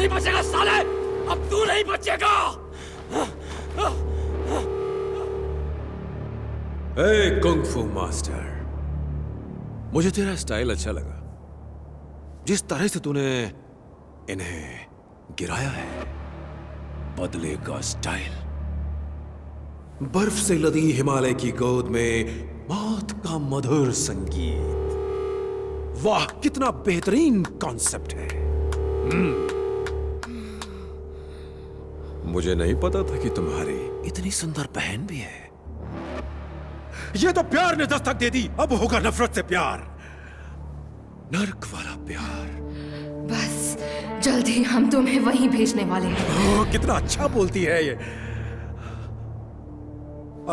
नहीं बचेगा साले, अब तू नहीं बचेगा। ए कुंग-फू मास्टर, मुझे तेरा स्टाइल अच्छा लगा। जिस तरह से तूने इन्हें गिराया है, बदलेगा स्टाइल। बर्फ से लदी हिमालय की गोद में मौत का मधुर संगीत। वाह, कितना बेहतरीन कॉन्सेप्ट है। मुझे नहीं पता था कि तुम्हारी इतनी सुंदर बहन भी है। ये तो प्यार ने दस्तक दे दी, अब होगा नफरत से प्यार, नर्क वाला प्यार। बस जल्द ही हम तुम्हें वहीं भेजने वाले हैं। कितना अच्छा बोलती है ये।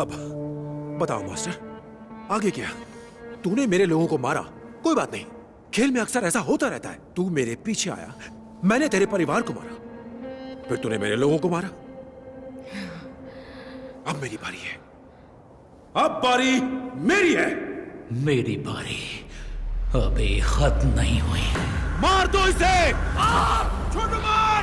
अब बताओ मास्टर, आगे क्या? तूने मेरे लोगों को मारा, कोई बात नहीं, खेल में अक्सर ऐसा होता रहता है। तू मेरे पीछे आया, मैंने तेरे परिवार को मारा, फिर तूने मेरे लोगों को मारा। अब मेरी बारी है, अब बारी मेरी है। मेरी बारी अभी खत्म नहीं हुई। मार दो इसे, छोटू मार।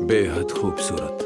बेहद खूबसूरत।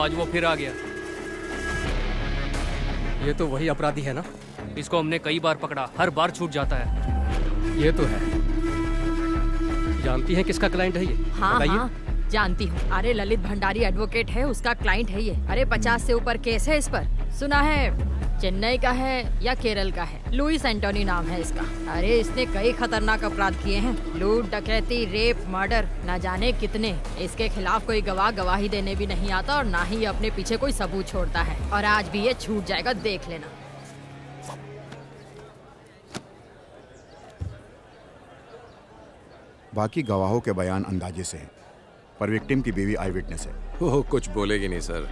आज वो फिर आ गया। ये तो वही अपराधी है ना? इसको हमने कई बार पकड़ा, हर बार छूट जाता है। ये तो है। जानती हैं किसका क्लाइंट है ये? हाँ बताइए। हाँ जानती हूँ। अरे ललित भंडारी एडवोकेट है, उसका क्लाइंट है ये। अरे 50 से ऊपर केस है इस पर। सुना है चेन्नई का है या केरल का है। लुइस एंटोनी नाम है इसका। अरे इसने कई खतरनाक अपराध किए हैं, लूट, डकैती, रेप, मर्डर, न जाने कितने। इसके खिलाफ कोई गवाह गवाही देने भी नहीं आता और ना ही ये अपने पीछे कोई सबूत छोड़ता है। और आज भी ये छूट जाएगा, देख लेना। बाकी गवाहों के बयान अंदाजे से हैं, पर विक्टिम की बीवी आई विटनेस है। वो कुछ बोलेगी नहीं सर,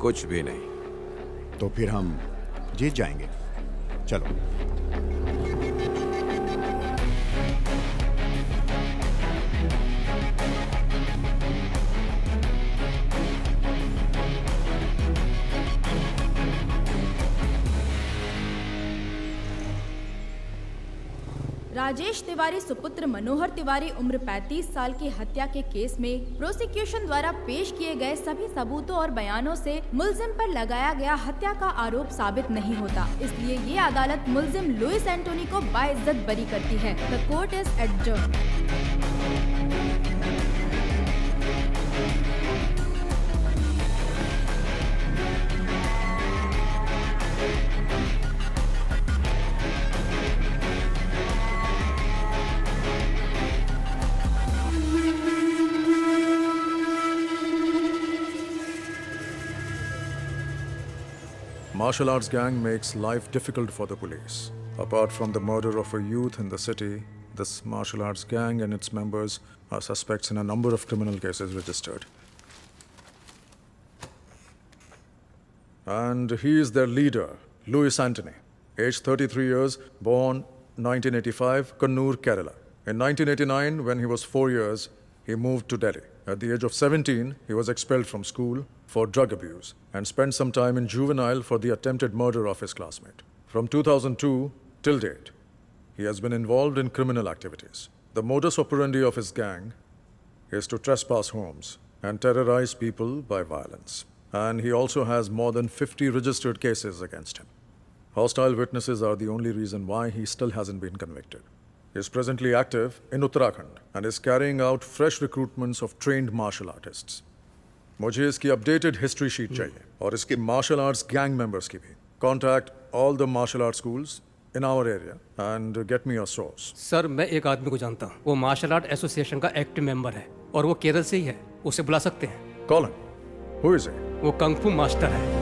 कुछ भी नहीं। तो फिर हम जीत जाएंगे। चलो। राजेश तिवारी सुपुत्र मनोहर तिवारी उम्र 35 साल की हत्या के केस में प्रोसिक्यूशन द्वारा पेश किए गए सभी सबूतों और बयानों से मुलजिम पर लगाया गया हत्या का आरोप साबित नहीं होता। इसलिए ये अदालत मुलजिम लुइस एंटोनी को बाइज्जत बरी करती है। The court is adjourned. Martial arts gang makes life difficult for the police. Apart from the murder of a youth in the city, this martial arts gang and its members are suspects in a number of criminal cases registered. And he is their leader, Louis Antony, aged 33 years, born 1985, Kannur, Kerala. In 1989, when he was 4 years, he moved to Delhi. At the age of 17, he was expelled from school for drug abuse and spent some time in juvenile for the attempted murder of his classmate. From 2002 till date, he has been involved in criminal activities. The modus operandi of his gang is to trespass homes and terrorize people by violence. And he also has more than 50 registered cases against him. Hostile witnesses are the only reason why he still hasn't been convicted. He is presently active in Uttarakhand and is carrying out fresh recruitments of trained martial artists. मुझे इसकी updated history sheet चाहिए और इसके martial arts gang members की भी. Contact all the martial art schools in our area and get me a source. Sir मैं एक आदमी को जानता हूँ, वो मार्शल आर्ट एसोसिएशन का एक्टिव मेंबर है और वो केरल से ही है. उसे बुला सकते हैं. Call him. Who is he? वो कंग फू मास्टर है.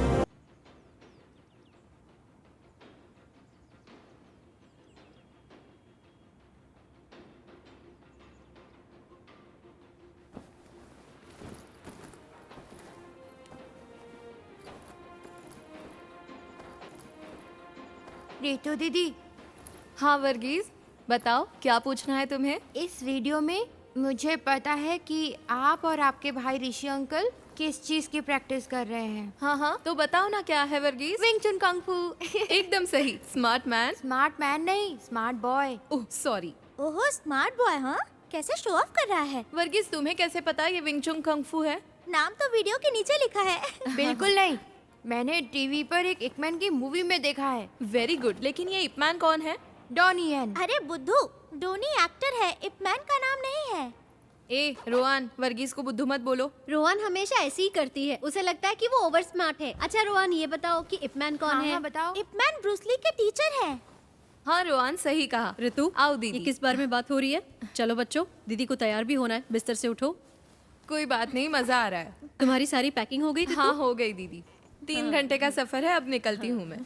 रितु दीदी. हाँ वर्गीज, बताओ क्या पूछना है तुम्हें? इस वीडियो में मुझे पता है कि आप और आपके भाई ऋषि अंकल किस चीज की प्रैक्टिस कर रहे हैं. हाँ हाँ तो बताओ ना क्या है वर्गीज? विंग चुन कंग फू. एकदम सही. Smart man. स्मार्ट मैन नहीं, स्मार्ट बॉय. Oh sorry. ओहो स्मार्ट बॉय. हाँ कैसे शो ऑफ कर रहा है. वर्गीज तुम्हें कैसे पता ये विंग चुन कंग फू है? नाम तो वीडियो के नीचे लिखा है. बिल्कुल नहीं, मैंने टीवी पर एक इपमैन की मूवी में देखा है. Very good. लेकिन ये इपमैन कौन है? डॉनी यन. अरे बुद्धू, डोनी एक्टर है, इपमैन का नाम नहीं है. ए रोहन, वर्गीज को बुद्धू मत बोलो. रोहन हमेशा ऐसी ही करती है, उसे लगता है कि वो ओवर स्मार्ट है. अच्छा रोहन ये बताओ कि इपमैन कौन है? बताओ. इपमैन ब्रूस ली के टीचर है. हाँ रोहन सही कहा. ऋतु आओ दीदी. ये किस बारे में बात हो रही है? चलो बच्चों, दीदी को तैयार भी होना है. बिस्तर से उठो. कोई बात नहीं, मजा आ रहा है. तुम्हारी सारी पैकिंग हो गई? हाँ हो गई दीदी. 3 घंटे का सफर है, अब निकलती हूँ मैं.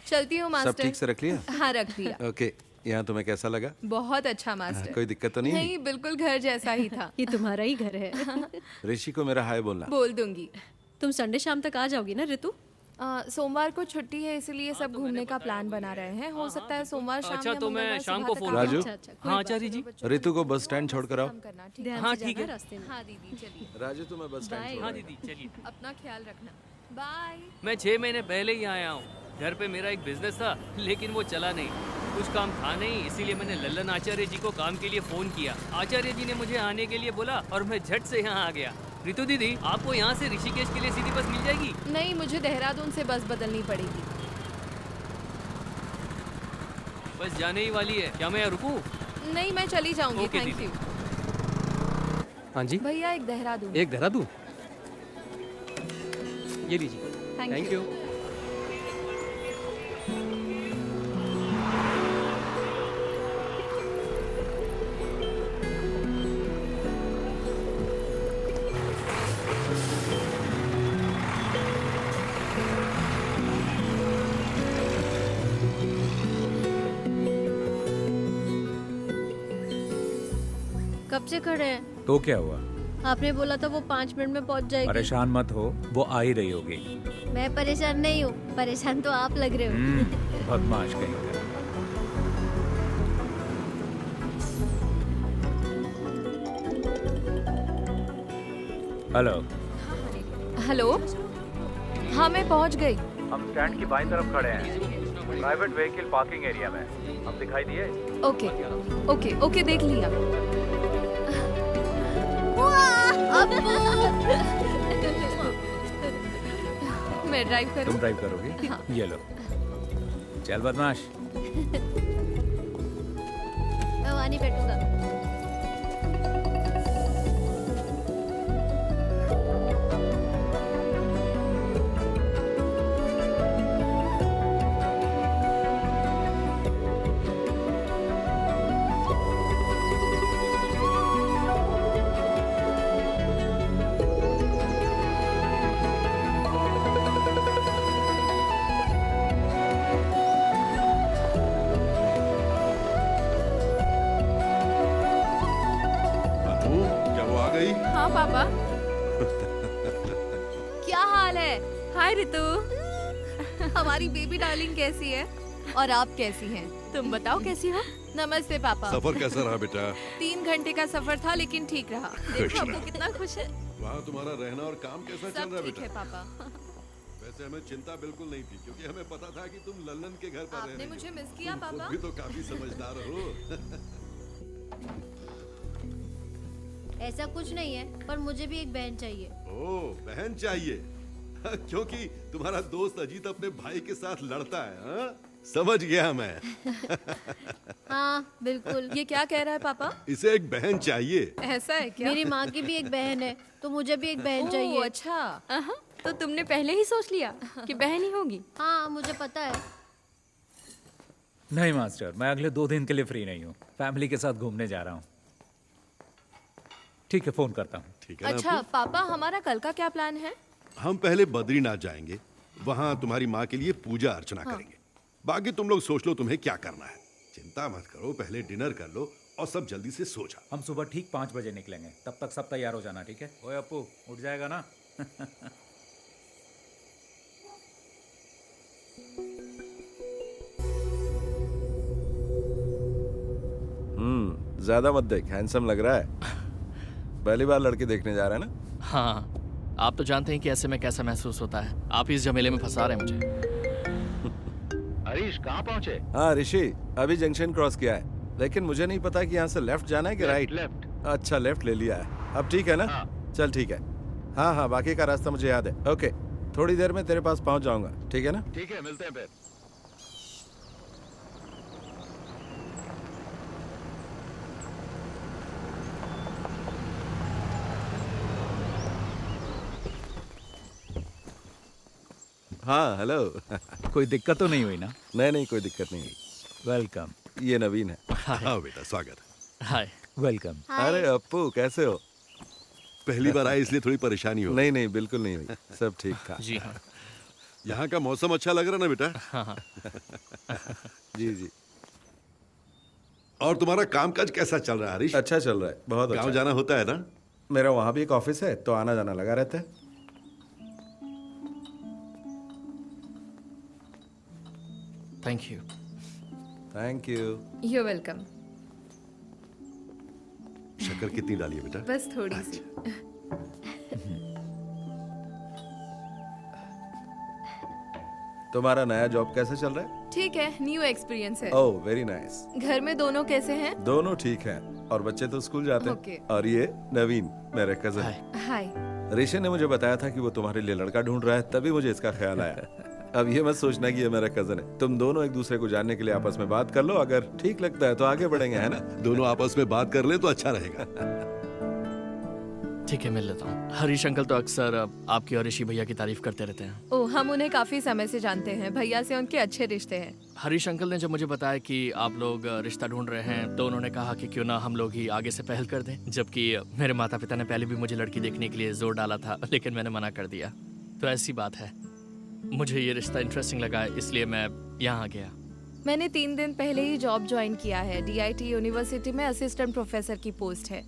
चलती हूँ मास्टर. सब ठीक से रख लिया? हाँ रख लिया. ओके. यहाँ तुम्हें कैसा लगा? बहुत अच्छा मास्टर. कोई दिक्कत तो नहीं? नहीं बिल्कुल घर जैसा ही था. ये तुम्हारा ही घर है. ऋषि को मेरा हाय बोलना. बोल दूंगी. तुम संडे शाम तक आ जाओगी ना ऋतु? सोमवार को छुट्टी है इसलिए सब घूमने का प्लान बना रहे हैं. हो सकता है सोमवार शाम. अच्छा तो मैं शाम को फोन. राजू. हाँ आचार्य जी. ऋतु को बस स्टैंड छोड़ कर आओ. हाँ ठीक है. हाँ दीदी चलिए. राजू तुम्हें बस स्टैंड छोड़. हाँ दीदी चलिए. अपना ख्याल रखना. बाय. मैं 6 महीने पहले ही आया हूँ. घर पे मेरा एक बिजनेस था लेकिन वो चला नहीं. कुछ काम था नहीं, इसीलिए मैंने लल्लन आचार्य जी को काम के लिए फोन किया। आचार्य जी ने मुझे आने के लिए बोला और मैं झट से यहाँ आ गया। रितु दीदी, आपको यहाँ से ऋषिकेश के लिए सीधी बस मिल जाएगी? नहीं, मुझे देहरादून से बस बदलनी पड़ेगी। बस जाने ही वाली है, क्या मैं यहाँ रुकूं? नहीं, मैं चली जाऊंगी। ओके थैंक दीदी। यू। हाँ जी, भैया एक देहरादून। एक देहरादून, ये लीजिए। Thank you. कब से खड़े हैं? तो क्या हुआ? आपने बोला था वो 5 मिनट में पहुंच जाएगी। परेशान मत हो, वो आ ही रही होगी। मैं परेशान नहीं हूँ, परेशान तो आप लग रहे हो। बदमाश कहीं का। हेलो। हेलो, हाँ मैं पहुंच गई। हम स्टैंड की बाईं तरफ खड़े हैं, प्राइवेट व्हीकल पार्किंग एरिया में। हम दिखाई दिए? ओके ओके ओके, देख लिया। मैं ड्राइव करूं? तुम ड्राइव करोगी? हाँ। ये लो। चल बदमाश। मैं वहाँ नहीं बैठूंगा। हाँ पापा। क्या हाल है? हाय रितु। हमारी बेबी डार्लिंग कैसी है? और आप कैसी हैं? तुम बताओ कैसी हो? नमस्ते पापा। सफर कैसा रहा बेटा? 3 घंटे का सफर था लेकिन ठीक रहा। देखो आपको कितना खुश है। वहाँ तुम्हारा रहना और काम कैसा चल रहा है सब ठीक बेटा? है पापा। वैसे हमें चिंता बिल्कुल नहीं थी, क्योंकि हमें पता था कि तुम लल्लन के घर पर रह आपने रही हो। मुझे मिस किया तुम खुद पापा? भी तो काफी समझदार हो। ऐसा कुछ नहीं है, पर मुझे भी एक बहन चाहिए। ओह, बहन चाहिए? क्योंकि तुम्हारा दोस्त अजीत अपने भाई के साथ लड़ता है, हाँ? समझ गया मैं। हाँ बिल्कुल। ये क्या कह रहा है पापा? इसे एक बहन चाहिए। ऐसा है क्या? मेरी माँ की भी एक बहन है, तो मुझे भी एक बहन चाहिए। ओह, अच्छा। तो तुमने पहले ही सोच लिया कि बहन ही होगी? हाँ मुझे पता है। नहीं मास्टर, मैं अगले 2 दिन के लिए फ्री नहीं हूँ। फैमिली के साथ घूमने जा रहा हूँ। ठीक है, फोन करता हूँ। ठीक है ना? अच्छा पापा, हमारा कल का क्या प्लान है? हम पहले बद्रीनाथ जाएंगे, वहाँ तुम्हारी माँ के लिए पूजा अर्चना करेंगे। बाकी तुम लोग सोच लो तुम्हें क्या करना है। चिंता मत करो, पहले डिनर कर लो और सब जल्दी से सो जाओ। हम सुबह ठीक 5 बजे निकलेंगे, तब तक सब तैयार हो जाना, ठीक है? ओए अपू, उठ जाएगा ना? ज्यादा मत देख, हैंडसम लग रहा है। पहली बार लड़की देखने जा रहा है ना? हाँ, आप तो जानते हैं कि ऐसे में कैसा महसूस होता है। आप इस झमेले में फंसा रहे हैं मुझे। हरीश कहाँ पहुँचे? हाँ ऋषि, अभी जंक्शन क्रॉस किया है, लेकिन मुझे नहीं पता कि यहाँ से लेफ्ट जाना है कि राइट। लेफ्ट। अच्छा, लेफ्ट ले लिया है। अब ठीक है ना? हाँ। चल ठीक है। हाँ हाँ, बाकी का रास्ता मुझे याद है। ओके, थोड़ी देर में तेरे पास पहुँच जाऊंगा, ठीक है ना? ठीक है, मिलते हैं फिर। हाँ हेलो। कोई दिक्कत तो नहीं हुई ना? नहीं, कोई दिक्कत नहीं हुई। वेलकम। ये नवीन है। हाँ बेटा, स्वागत। हाय। वेलकम। अरे अप्पू, कैसे हो? पहली बार आए इसलिए थोड़ी परेशानी हो। नहीं, बिल्कुल नहीं हुई, सब ठीक था। जी हाँ। यहाँ का मौसम अच्छा लग रहा ना बेटा? हाँ। जी। और तुम्हारा कामकाज कैसा चल रहा है हरीश? अच्छा चल रहा है, बहुत अच्छा। गाँव जाना होता है ना? मेरा वहाँ भी एक ऑफिस है, तो आना जाना लगा रहता है। Thank you. Thank you. You welcome. शक्कर कितनी डाली है बेटा? बस थोड़ी सी। तुम्हारा नया जॉब कैसे चल रहा है? ठीक है, न्यू एक्सपीरियंस है। Oh very nice. घर में दोनों कैसे हैं? दोनों ठीक हैं और बच्चे तो स्कूल जाते हैं। Okay. और ये नवीन मेरे कजन। हाय। ऋषि ने मुझे बताया था कि वो तुम्हारे लिए लड़का ढूंढ रहा है, तभी मुझे इसका ख्याल आया। अब ये मत सोचना कि ये मेरा कजन है। तुम दोनों एक दूसरे को जानने के लिए आपस में बात कर लो, अगर ठीक लगता है तो आगे बढ़ेंगे, है ना? दोनों आपस में बात कर ले तो अच्छा रहेगा। ठीक है, मिल लेता हूँ। हरीश अंकल तो अक्सर आपकी और ऋषि भैया की तारीफ करते रहते हैं। ओह, हम उन्हें काफी समय से जानते हैं। भैया से उनके अच्छे रिश्ते हैं। हरीश अंकल ने जब मुझे बताया कि आप लोग रिश्ता ढूंढ रहे हैं तो उन्होंने कहा कि क्यों ना हम लोग ही आगे से पहल कर दें, जबकि मेरे माता पिता ने पहले भी मुझे लड़की देखने के लिए जोर डाला था, लेकिन मैंने मना कर दिया। तो ऐसी बात है, मुझे ये रिश्ता इंटरेस्टिंग लगा, इसलिए मैं यहाँ गया। मैंने 3 दिन पहले ही जॉब ज्वाइन किया है। DIT यूनिवर्सिटी में असिस्टेंट प्रोफेसर की पोस्ट है।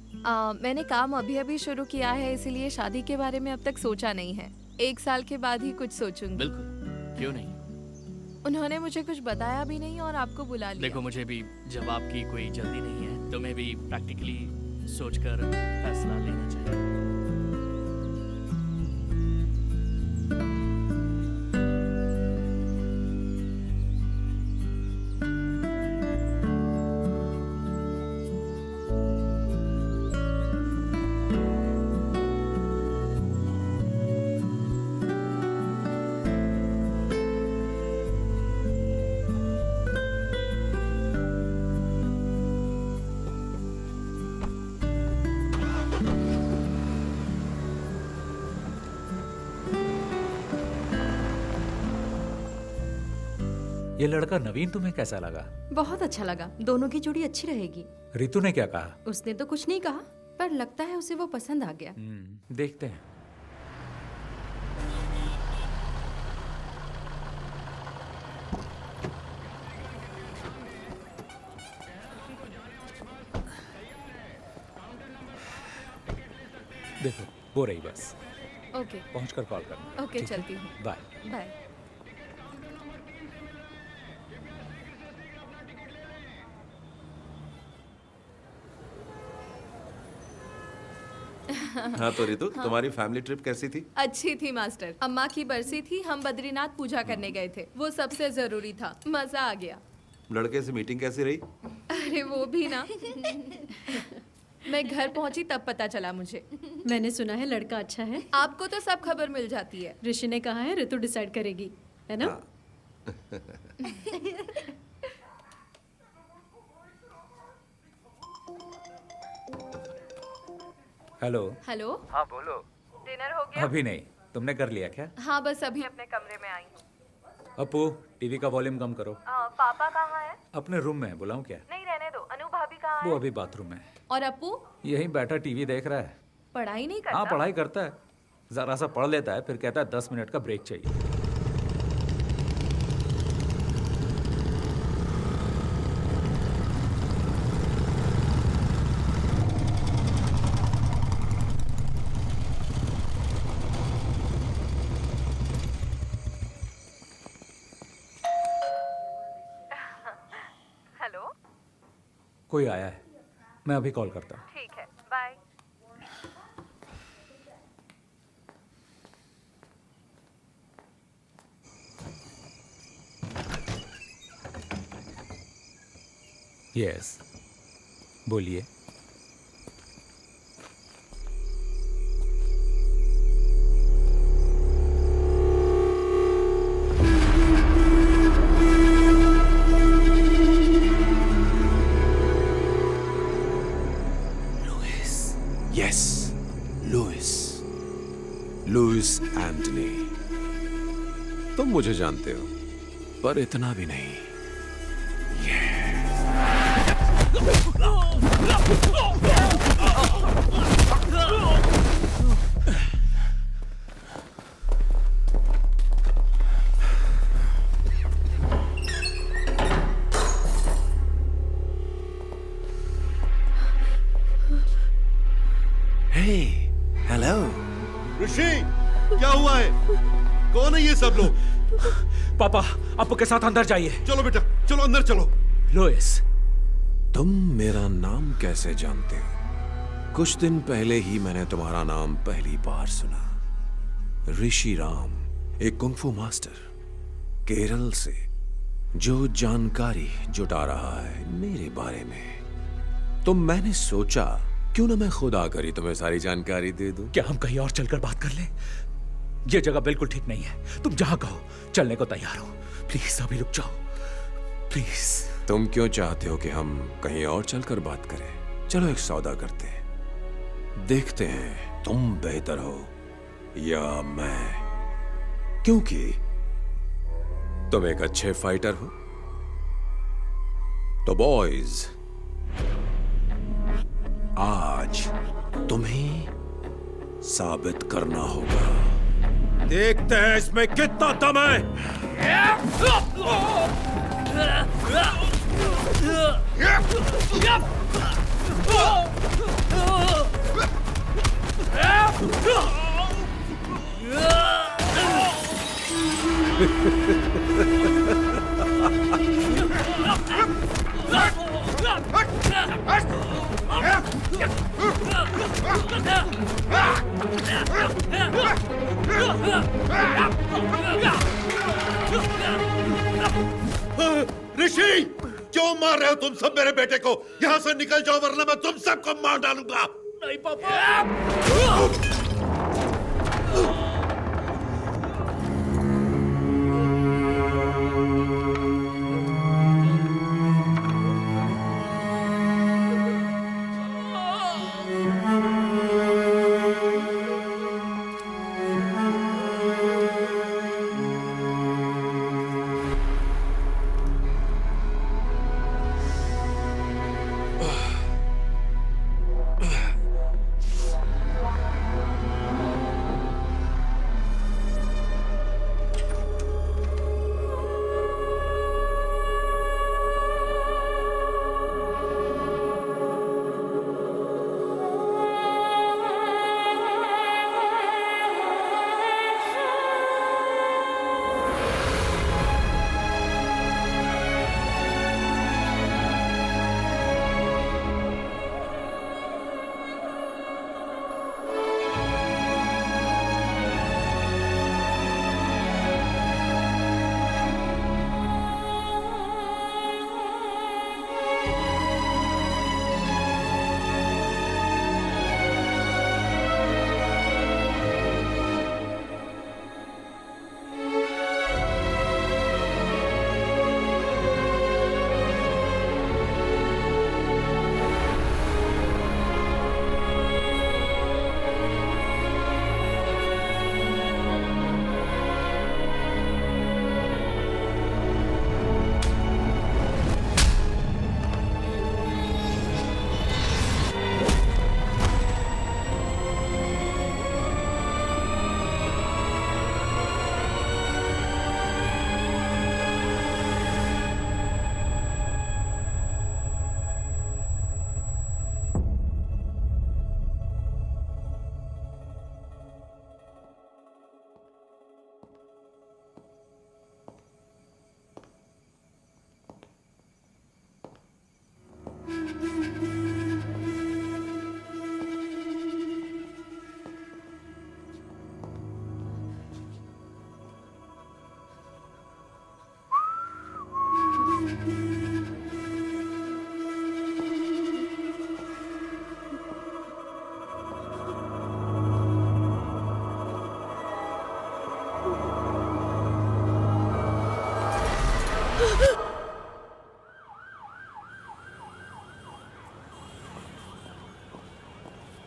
मैंने काम अभी शुरू किया है, इसीलिए शादी के बारे में अब तक सोचा नहीं है। 1 साल के बाद ही कुछ सोचूंगी। बिल्कुल, क्यों नहीं। उन्होंने मुझे कुछ बताया भी नहीं और आपको बुला लिया। देखो, मुझे भी जवाब की कोई जल्दी नहीं है, तो मैं भी प्रैक्टिकली सोचकर फैसला लेना चाहिए। ये लड़का नवीन तुम्हें कैसा लगा? बहुत अच्छा लगा। दोनों की जोड़ी अच्छी रहेगी। रितु ने क्या कहा? उसने तो कुछ नहीं कहा, पर लगता है उसे वो पसंद आ गया। देखते हैं। देखो, वो रही बस। ओके। पहुंचकर कॉल करना। ओके, चलती हूँ। बाय। बाय। हाँ तो रितु, तुम्हारी फैमिली ट्रिप कैसी थी? अच्छी थी मास्टर। अम्मा की बरसी थी, हम बद्रीनाथ पूजा करने गए थे। वो सबसे जरूरी था। मजा आ गया। लड़के से मीटिंग कैसी रही? अरे वो भी ना। मैं घर पहुंची तब पता चला मुझे। मैंने सुना है लड़का अच्छा है। आपको तो सब खबर मिल जाती है। ऋषि ने कहा है ऋतु डिसाइड करेगी, है ना? हेलो। हेलो। हाँ बोलो। डिनर हो गया? अभी नहीं। तुमने कर लिया क्या? हाँ, बस अभी अपने कमरे में आई हूँ। अपू, टीवी का वॉल्यूम कम करो। पापा कहाँ है? अपने रूम में है, बुलाऊं क्या? नहीं, रहने दो। अनु भाभी कहाँ है? वो अभी बाथरूम में है। और अपू? यहीं बैठा टीवी देख रहा है। पढ़ाई नहीं करता? हाँ, पढ़ाई करता है। जरा सा पढ़ लेता है, फिर कहता है 10 मिनट का ब्रेक चाहिए। हेलो। कोई आया है, मैं अभी कॉल करता हूँ। ठीक है, बाय। यस, बोलिए। Yes, Louis Antony. तुम मुझे जानते हो, पर इतना भी नहीं। हेलो ऋषि, क्या हुआ है? कौन है ये सब लोग? पापा, अपू के साथ अंदर जाइए। चलो बेटा, चलो अंदर चलो। लुइस, तुम मेरा नाम कैसे जानते हो? कुछ दिन पहले ही मैंने तुम्हारा नाम पहली बार सुना। ऋषि राम, एक कुंग फू मास्टर। केरल से जो जानकारी जुटा रहा है मेरे बारे में, तो मैंने सोचा क्यों ना मैं खुद आकर ही तुम्हें सारी जानकारी दे दूं। क्या हम कहीं और चलकर बात कर लें? यह जगह बिल्कुल ठीक नहीं है। तुम जहां कहो चलने को तैयार हो। प्लीज अभी रुक जाओ, प्लीज। तुम क्यों चाहते हो कि हम कहीं और चलकर बात करें? चलो एक सौदा करते हैं, देखते हैं तुम बेहतर हो या मैं, क्योंकि तुम एक अच्छे फाइटर हो। तो बॉयज, आज तुम्हें साबित करना होगा। देखते हैं इसमें कितना दम है। ऋषि, क्यों मार रहे हो तुम सब मेरे बेटे को? यहाँ से निकल जाओ वरना मैं तुम सबको मार डालूंगा। नहीं पापा।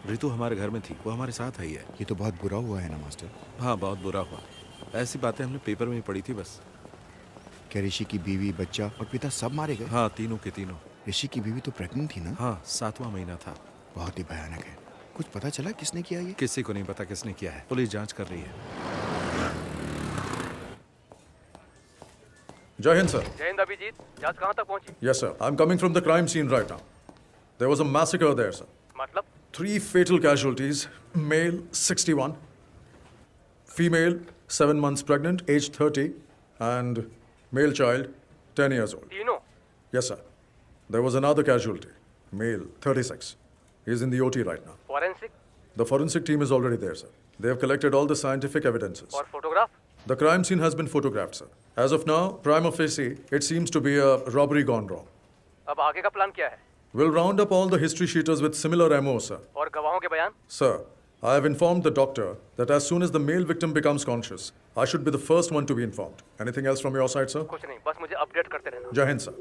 रितु हमारे घर में थी, वो हमारे साथ आई है। ये तो बहुत बुरा हुआ है ना मास्टर। हाँ, बहुत बुरा हुआ। ऐसी बातें हमने पेपर में ही पढ़ी थी बस। क्या ऋषि की बीवी, बच्चा और पिता सब मारे गए? हाँ, तीनों के तीनों। ऋषि की बीवी तो प्रेग्नेंट थी ना? हाँ, 7वां महीना था। बहुत ही भयानक है। कुछ पता चला किसने किया ये? किसी को नहीं पता किसने किया है, पुलिस जांच कर रही है। जय हिंद सर। जय हिंद अभिजीत, जांच कहाँ तक पहुंची? Yes sir, I'm coming from the crime scene right now. There was a massacre there sir. मतलब? 3 fatal casualties, male 61, female 7 months pregnant, age 30, and male child 10 years old. तीनों? Yes sir. There was another casualty, male 36. He's in the OT right now. Forensic? The forensic team is already there sir. They have collected all the scientific evidences. और photograph? The crime scene has been photographed, sir. As of now, prima facie, it seems to be a robbery gone wrong. अब आगे का plan क्या है? We'll round up all the history sheeters with similar MO, sir. और गवाहों के बयान? Sir, I have informed the doctor that as soon as the male victim becomes conscious, I should be the first one to be informed. Anything else from your side, sir? कुछ नहीं, बस मुझे update करते रहना। Jai Hind, sir.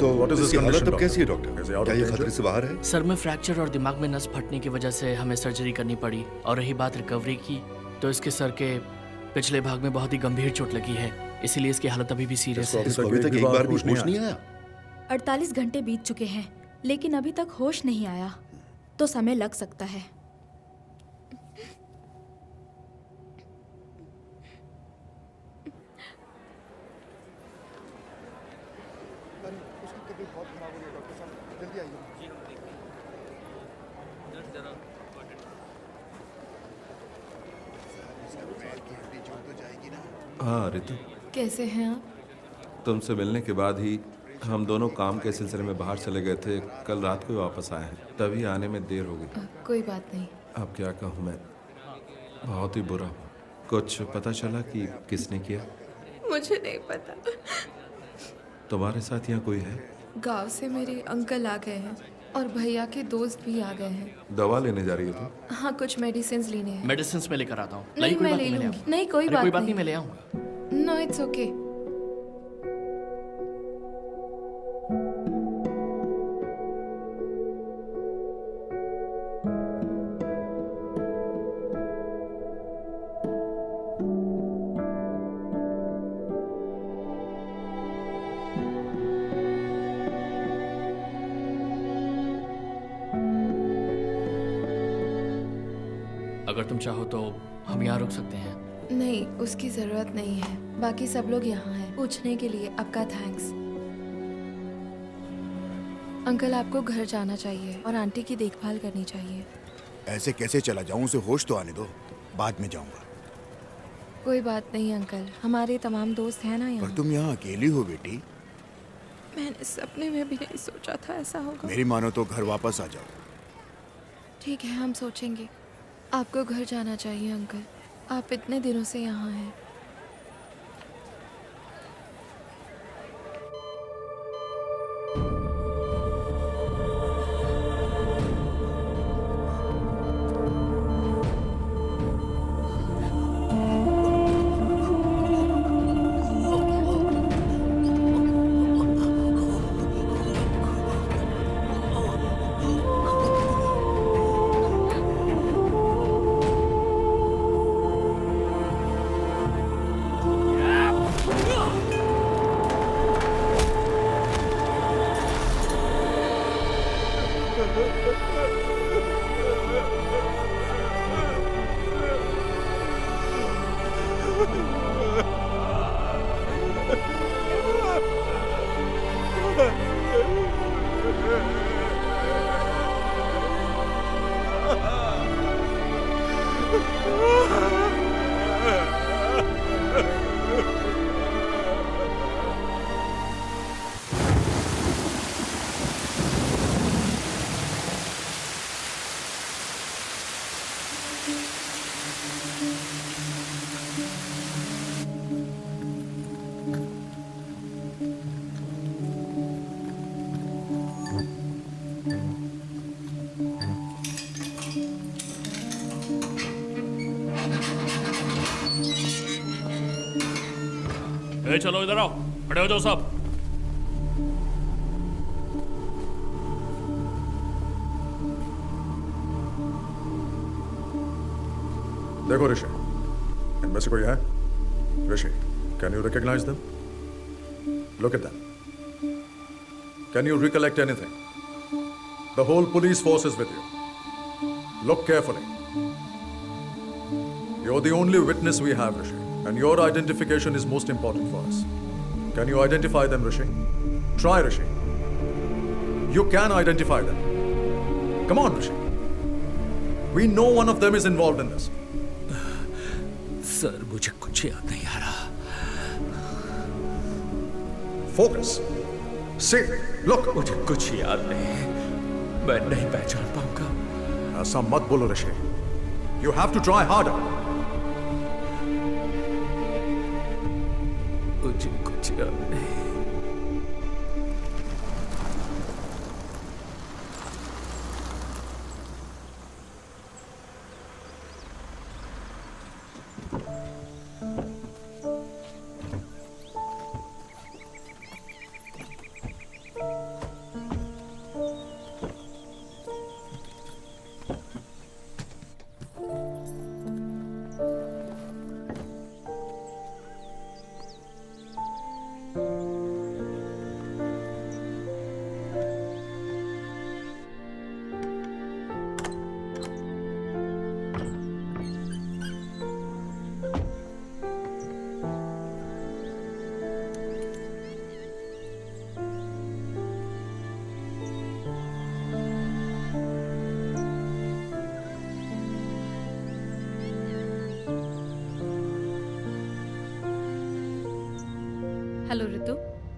तो what is his इसकी हालत condition, अब कैसी है doctor? Doctor? Is he out of क्या ये danger? खतरे से बाहर है? सर में फ्रैक्चर और दिमाग में नस फटने की वजह से हमें सर्जरी करनी पड़ी। और रही बात रिकवरी की, तो इसके सर के पिछले भाग में बहुत ही गंभीर चोट लगी है, इसीलिए इसकी हालत अभी भी सीरियस है। इसको अभी तक एक बार भी होश नहीं आया? 48 घंटे बीत चुके हैं, लेकिन अभी तक होश नहीं आया, तो समय लग सकता है। हाँ रितु, कैसे हैं आप? तुमसे मिलने के बाद ही हम दोनों काम के सिलसिले में बाहर चले गए थे। कल रात को ही वापस आए हैं, तभी आने में देर हो गई। कोई बात नहीं। अब क्या कहूँ, मैं बहुत ही बुरा हूँ। कुछ पता चला कि किसने किया? मुझे नहीं पता। तुम्हारे साथ यहाँ कोई है? गांव से मेरे अंकल आ गए हैं और भैया के दोस्त भी आ गए हैं। दवा लेने जा रही हो तुम? हाँ, कुछ मेडिसिन लेने हैं। मेडिसिन में लेकर आता हूँ। नहीं, कोई मैं बात ले नहीं, मैं ले लूंगी। आऊंगा। नहीं, कोई अरे, बात कोई बात नहीं। नहीं, मैं ले आऊंगा। No, it's okay. अगर तुम चाहो तो हम यहाँ रुक सकते हैं। नहीं, उसकी जरूरत नहीं है। बाकी सब लोग यहाँ हैं। पूछने के लिए आपका थैंक्स। अंकल, आपको घर जाना चाहिए और आंटी की देखभाल करनी चाहिए। ऐसे कैसे चला जाऊं? उसे होश तो आने दो, बाद में जाऊंगा। कोई बात नहीं अंकल, हमारे तमाम दोस्त हैं ना पर यहाँ। तुम यहाँ अकेली हो बेटी। मैंने सपने में भी नहीं सोचा था ऐसा होगा। मेरी मानो तो घर वापस आ जाओ। ठीक है, हम सोचेंगे। आपको घर जाना चाहिए अंकल, आप इतने दिनों से यहाँ हैं। चलो इधर आओ, खड़े हो जाओ सब। देखो ऋषि, इनमें से कोई है? Rishi, can you recognise them? Look at them. Can you recollect anything? The whole police force is with you. Look carefully. You're the only witness we have, Rishi, and your identification is most important for us. Can you identify them, Rishi? Try, Rishi. You can identify them. Come on, Rishi. We know one of them is involved in this. Sir, मुझे कुछ याद नहीं आ रहा। Focus. See, look. मुझे कुछ याद नहीं है। मैं नहीं पहचान पाऊंगा। ऐसा मत बोलो, ऋषि। You have to try harder. मुझे कुछ याद नहीं। हेलो रितु।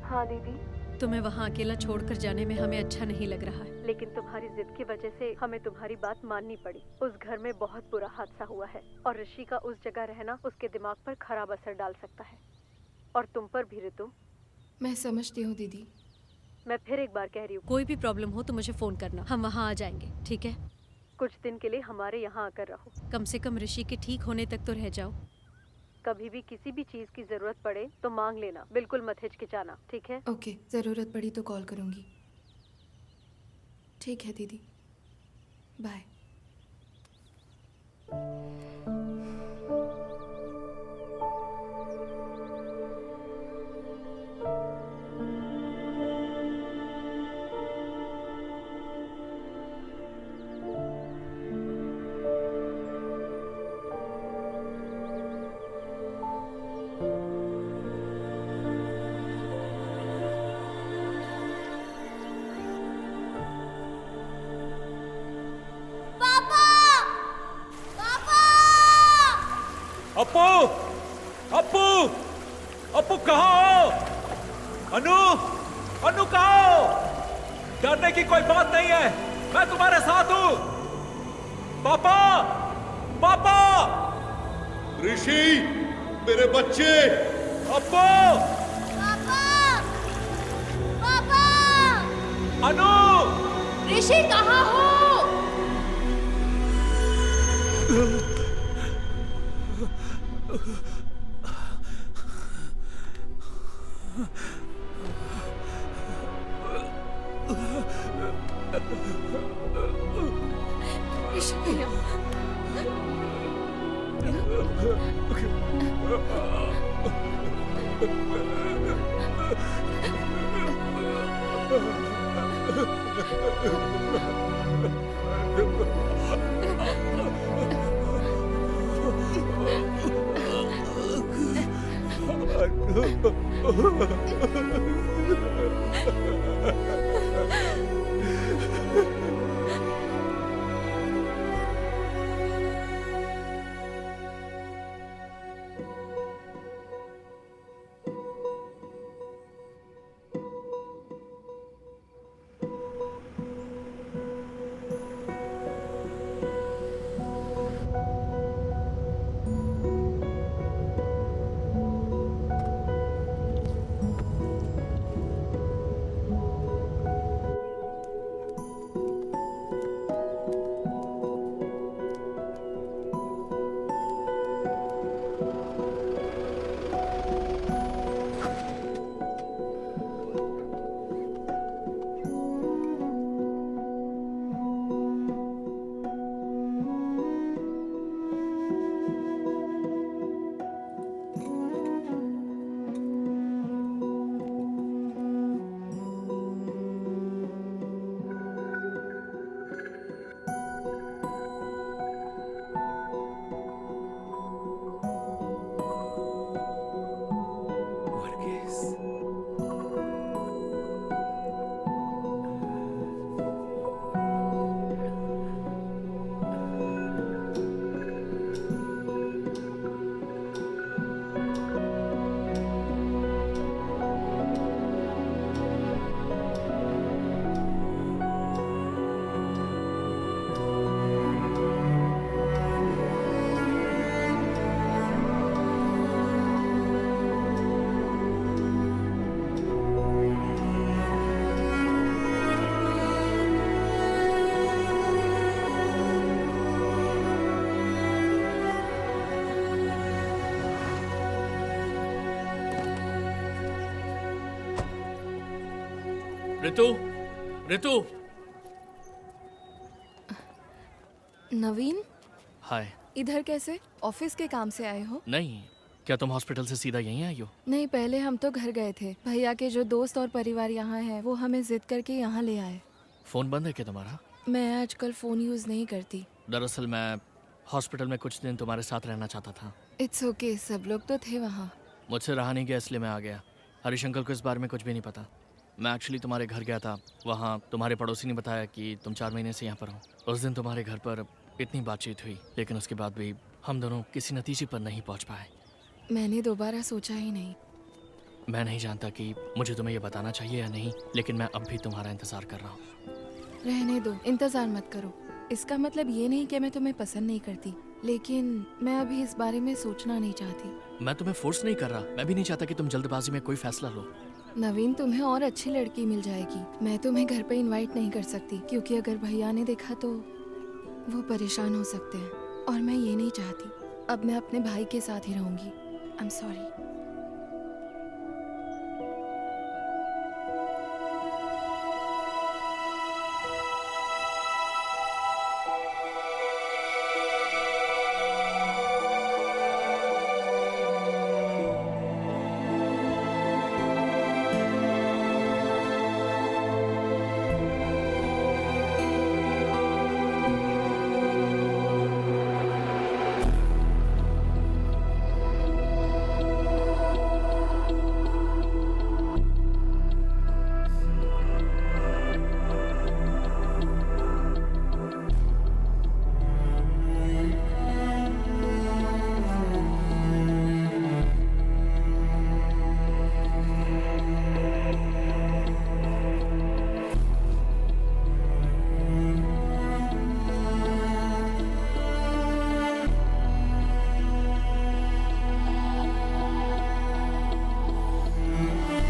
हाँ दीदी। तुम्हें वहाँ अकेला छोड़कर जाने में हमें अच्छा नहीं लग रहा है, लेकिन तुम्हारी जिद की वजह से हमें तुम्हारी बात माननी पड़ी। उस घर में बहुत बुरा हादसा हुआ है और ऋषि का उस जगह रहना उसके दिमाग पर खराब असर डाल सकता है, और तुम पर भी रितु। मैं समझती हूँ दीदी। मैं फिर एक बार कह रही हूँ, कोई भी प्रॉब्लम हो तो मुझे फोन करना, हम वहाँ आ जाएंगे, ठीक है? कुछ दिन के लिए हमारे यहाँ आकर रहो। कम से कम ऋषि के ठीक होने तक तो रह जाओ। कभी भी किसी भी चीज की जरूरत पड़े तो मांग लेना, बिल्कुल मत हिचकिचाना, ठीक है? ओके, जरूरत पड़ी तो कॉल करूंगी। ठीक है दीदी, बाय। अप्पू, अप्पू, अप्पू कहाँ हो? अनु, अनु कहाँ हो? डरने की कोई बात नहीं है, मैं तुम्हारे साथ हूँ। पापा, पापा, ऋषि, मेरे बच्चे। अप्पू, पापा, पापा, अनु, ऋषि कहाँ हो? ऋषि भैया, ऋतु, ऋतु। नवीन, हाय। इधर कैसे? ऑफिस के काम से आए हो? नहीं, क्या तुम हॉस्पिटल से सीधा यहीं आई हो? नहीं, पहले हम तो घर गए थे। भैया के जो दोस्त और परिवार यहाँ है वो हमें जिद करके यहाँ ले आए। फोन बंद है क्या तुम्हारा? मैं आजकल फोन यूज नहीं करती। दरअसल मैं हॉस्पिटल में कुछ दिन तुम्हारे साथ रहना चाहता था। इट्स ओके, सब लोग तो थे वहाँ। मुझसे रहा नहीं गया इसलिए मैं आ गया। हरीश अंकल को इस बारे में कुछ भी नहीं पता। मैं एक्चुअली तुम्हारे घर गया था। वहाँ तुम्हारे पड़ोसी ने बताया कि तुम 4 महीने से यहाँ पर हो। उस दिन तुम्हारे घर पर इतनी बातचीत हुई, लेकिन उसके बाद भी हम दोनों किसी नतीजे पर नहीं पहुँच पाए। मैंने दोबारा सोचा ही नहीं। मैं नहीं जानता कि मुझे तुम्हें ये बताना चाहिए या नहीं, लेकिन मैं अब भी तुम्हारा इंतज़ार कर रहा हूँ। रहने दो, इंतज़ार मत करो। इसका मतलब ये नहीं कि मैं तुम्हें पसंद नहीं करती, लेकिन मैं अभी इस बारे में सोचना नहीं चाहती। मैं तुम्हें फोर्स नहीं कर रहा। मैं भी नहीं चाहता कि तुम जल्दबाजी में कोई फैसला लो। नवीन, तुम्हें और अच्छी लड़की मिल जाएगी। मैं तुम्हें घर पे इनवाइट नहीं कर सकती, क्योंकि अगर भैया ने देखा तो वो परेशान हो सकते हैं, और मैं ये नहीं चाहती। अब मैं अपने भाई के साथ ही रहूंगी। I am sorry.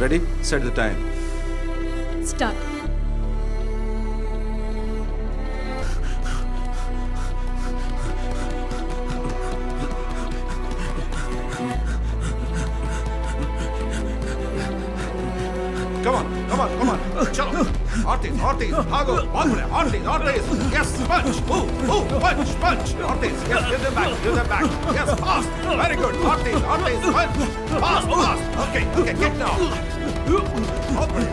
Ready? Set the time. Start. Come on. Chalo. Ortiz, भागो, Ortiz. Yes, punch. Punch. Ortiz, yes, give them back. Yes, fast. Very good. Ortiz, punch. Fast. Okay, kick now. Open.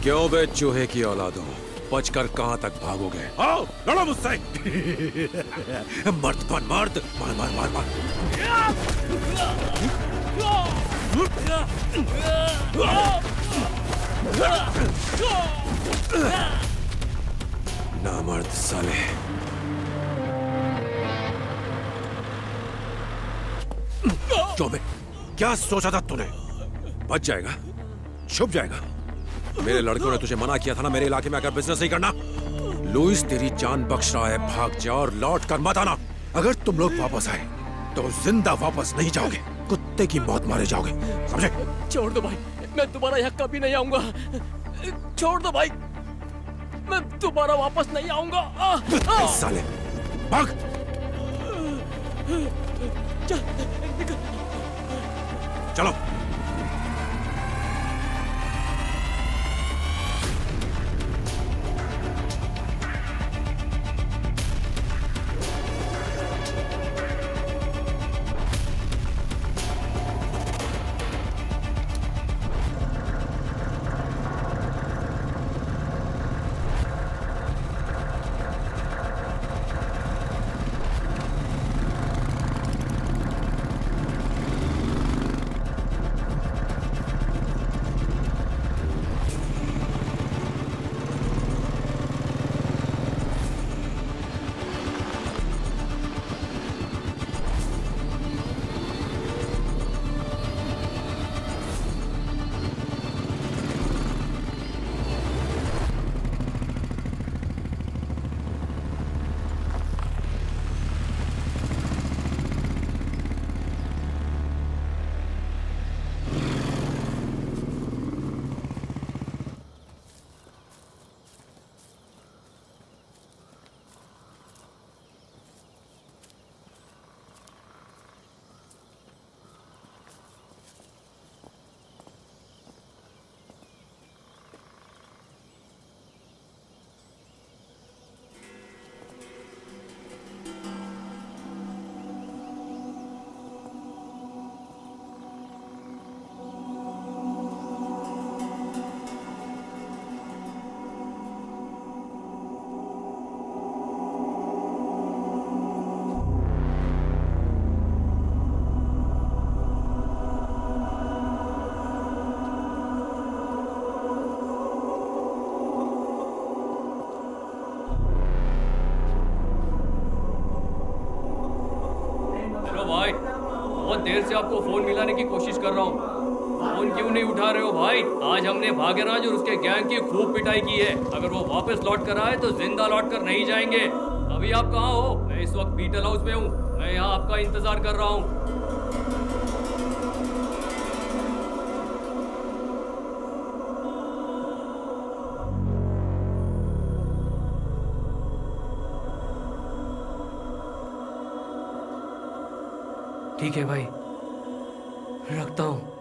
क्यों बे चूहे की औलादो, बचकर कहां तक भागोगे? आओ लड़ो मुझसे। मर्द बन मर्द, मार मार मार मार। ना मर्द साले। क्यों बे, क्या सोचा था तूने? बच जाएगा, छुप जाएगा। मेरे लड़कों ने तुझे मना किया था ना मेरे इलाके में आकर बिजनेस नहीं करना। लुइस तेरी जान बख्श रहा है, भाग जा और लौट कर मत आना। अगर तुम लोग वापस आए तो जिंदा वापस नहीं जाओगे, कुत्ते की मौत मारे जाओगे, समझे? छोड़ दो भाई, मैं दोबारा यहाँ कभी नहीं आऊंगा। छोड़ दो भाई, मैं दोबारा वापस नहीं आऊंगा। साले भाग। चलो। देर से आपको फोन मिलाने की कोशिश कर रहा हूँ, फोन क्यों नहीं उठा रहे हो भाई? आज हमने भाग्यराज और उसके गैंग की खूब पिटाई की है। अगर वो वापस लौट कर आए तो जिंदा लौट कर नहीं जाएंगे। अभी आप कहाँ हो? मैं इस वक्त बीटल हाउस में हूँ। मैं यहाँ आपका इंतजार कर रहा हूँ। ठीक है भाई, रखता हूँ।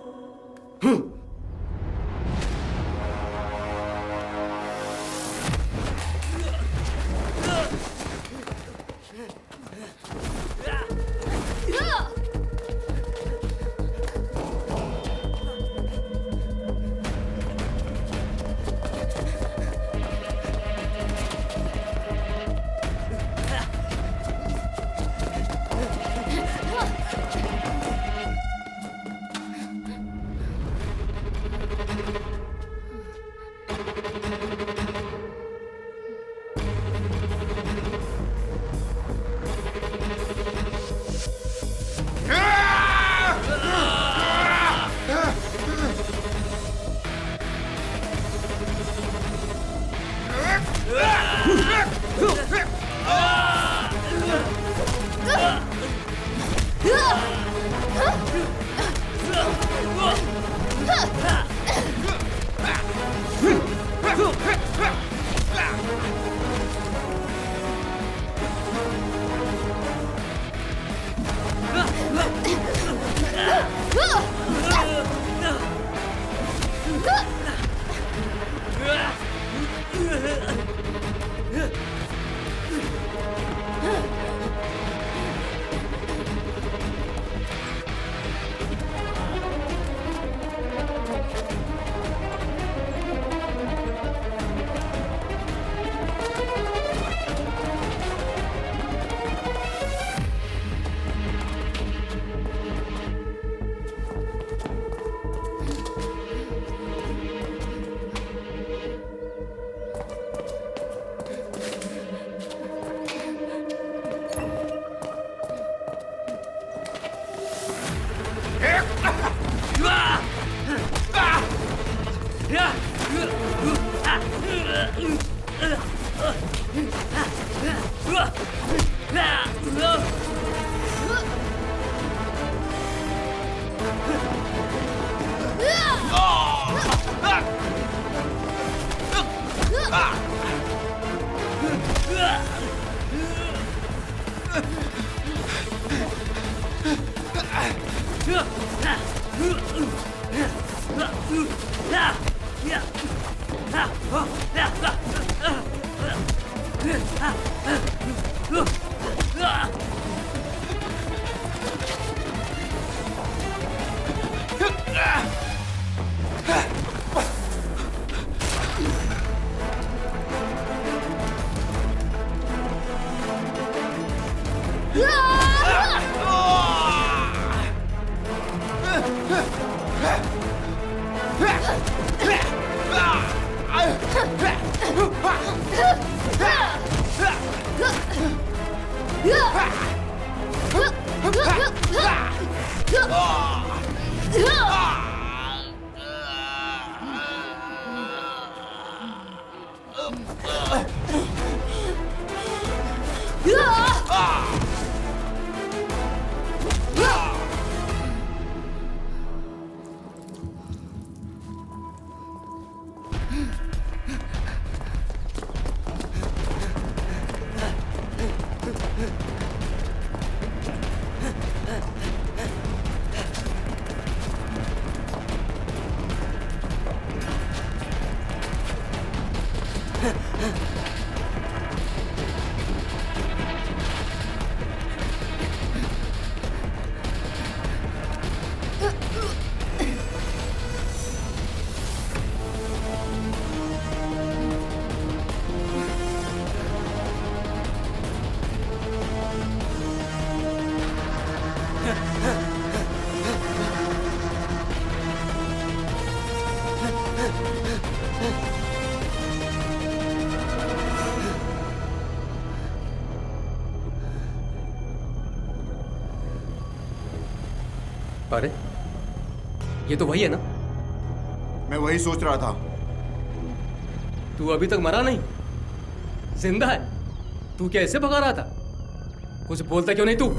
अरे ये तो वही है ना? मैं वही सोच रहा था। तू अभी तक मरा नहीं, जिंदा है। तू क्या ऐसे भगा रहा था? कुछ बोलता क्यों नहीं तू?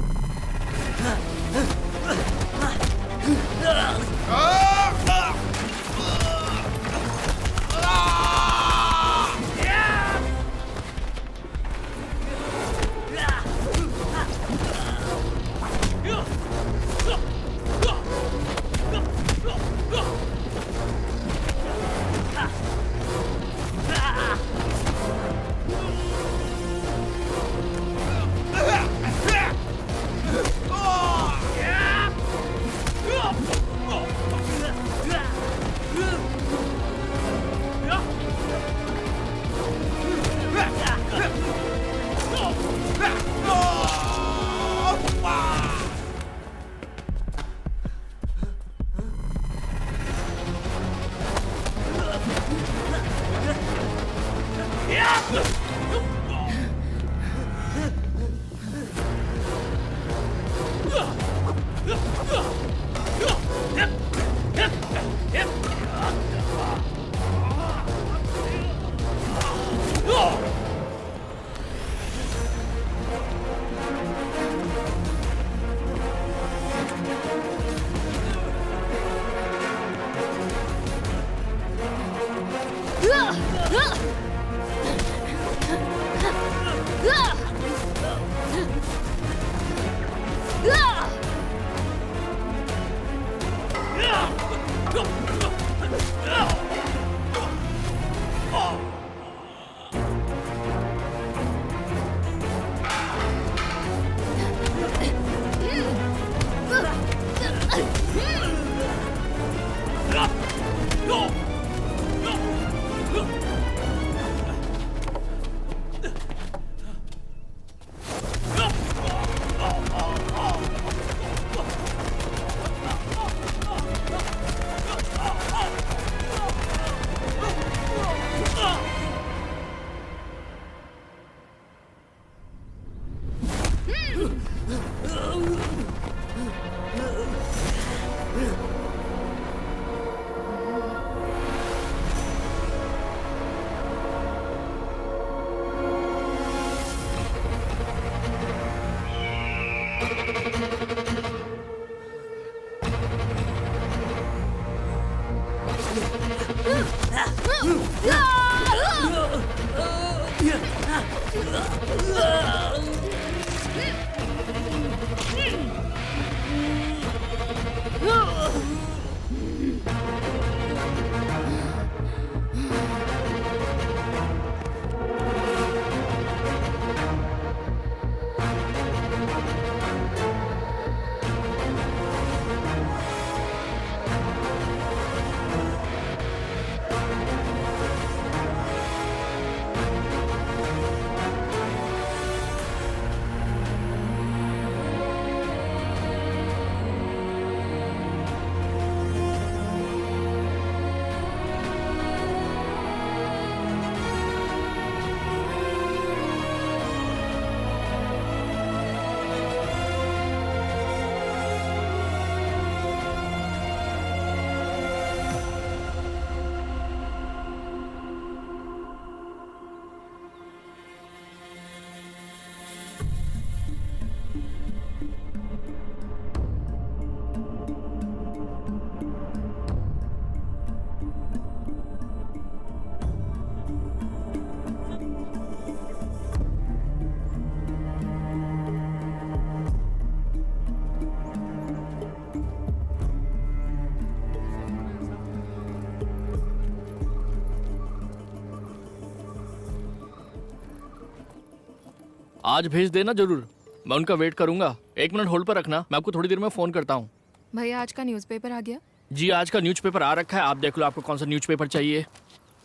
आज भेज देना जरूर, मैं उनका वेट करूंगा। 1 मिनट होल्ड पर रखना, मैं आपको थोड़ी देर में फ़ोन करता हूँ। भैया आज का न्यूज़पेपर आ गया? जी आज का न्यूज़पेपर आ रखा है, आप देख लो आपको कौन सा न्यूज़पेपर चाहिए।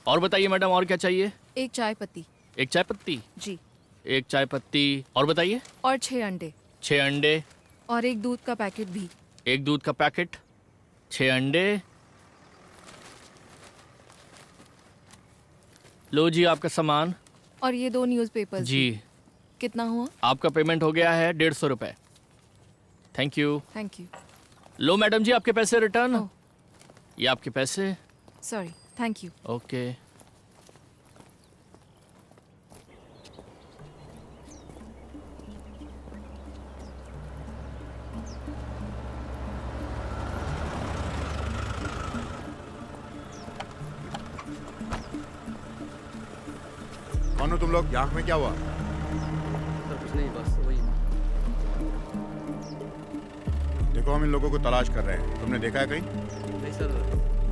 और बताइए मैडम, और क्या चाहिए? एक चाय पत्ती। एक चाय पत्ती? जी। एक चाय पत्ती, और बताइए? और 6 अंडे। 6 अंडे। और एक दूध का पैकेट भी। एक दूध का पैकेट, 6 अंडे। लो जी आपका सामान। और ये 2 न्यूज़पेपर्स। जी। कितना हुआ? आपका पेमेंट हो गया है 150 रुपये। Thank you. Thank you. लो मैडम जी आपके पैसे रिटर्न। ये आपके पैसे। Sorry, thank you. ओके। कौन हो तुम लोग? आँख में क्या हुआ? सर कुछ नहीं, बस वही। देखो हम इन लोगों को तलाश कर रहे हैं, तुमने देखा है कहीं? नहीं सर,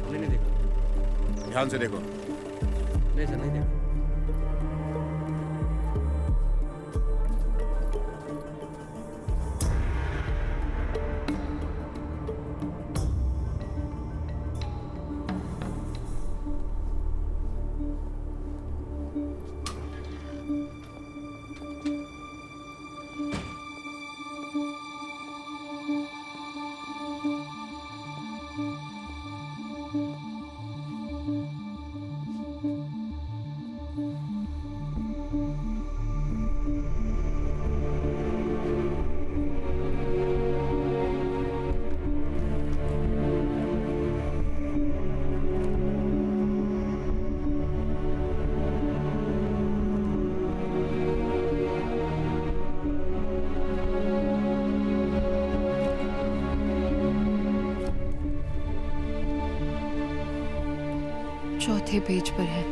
हमने नहीं देखा। ध्यान से देखो। नहीं सर, नहीं देखा। चौथे पेज पर है।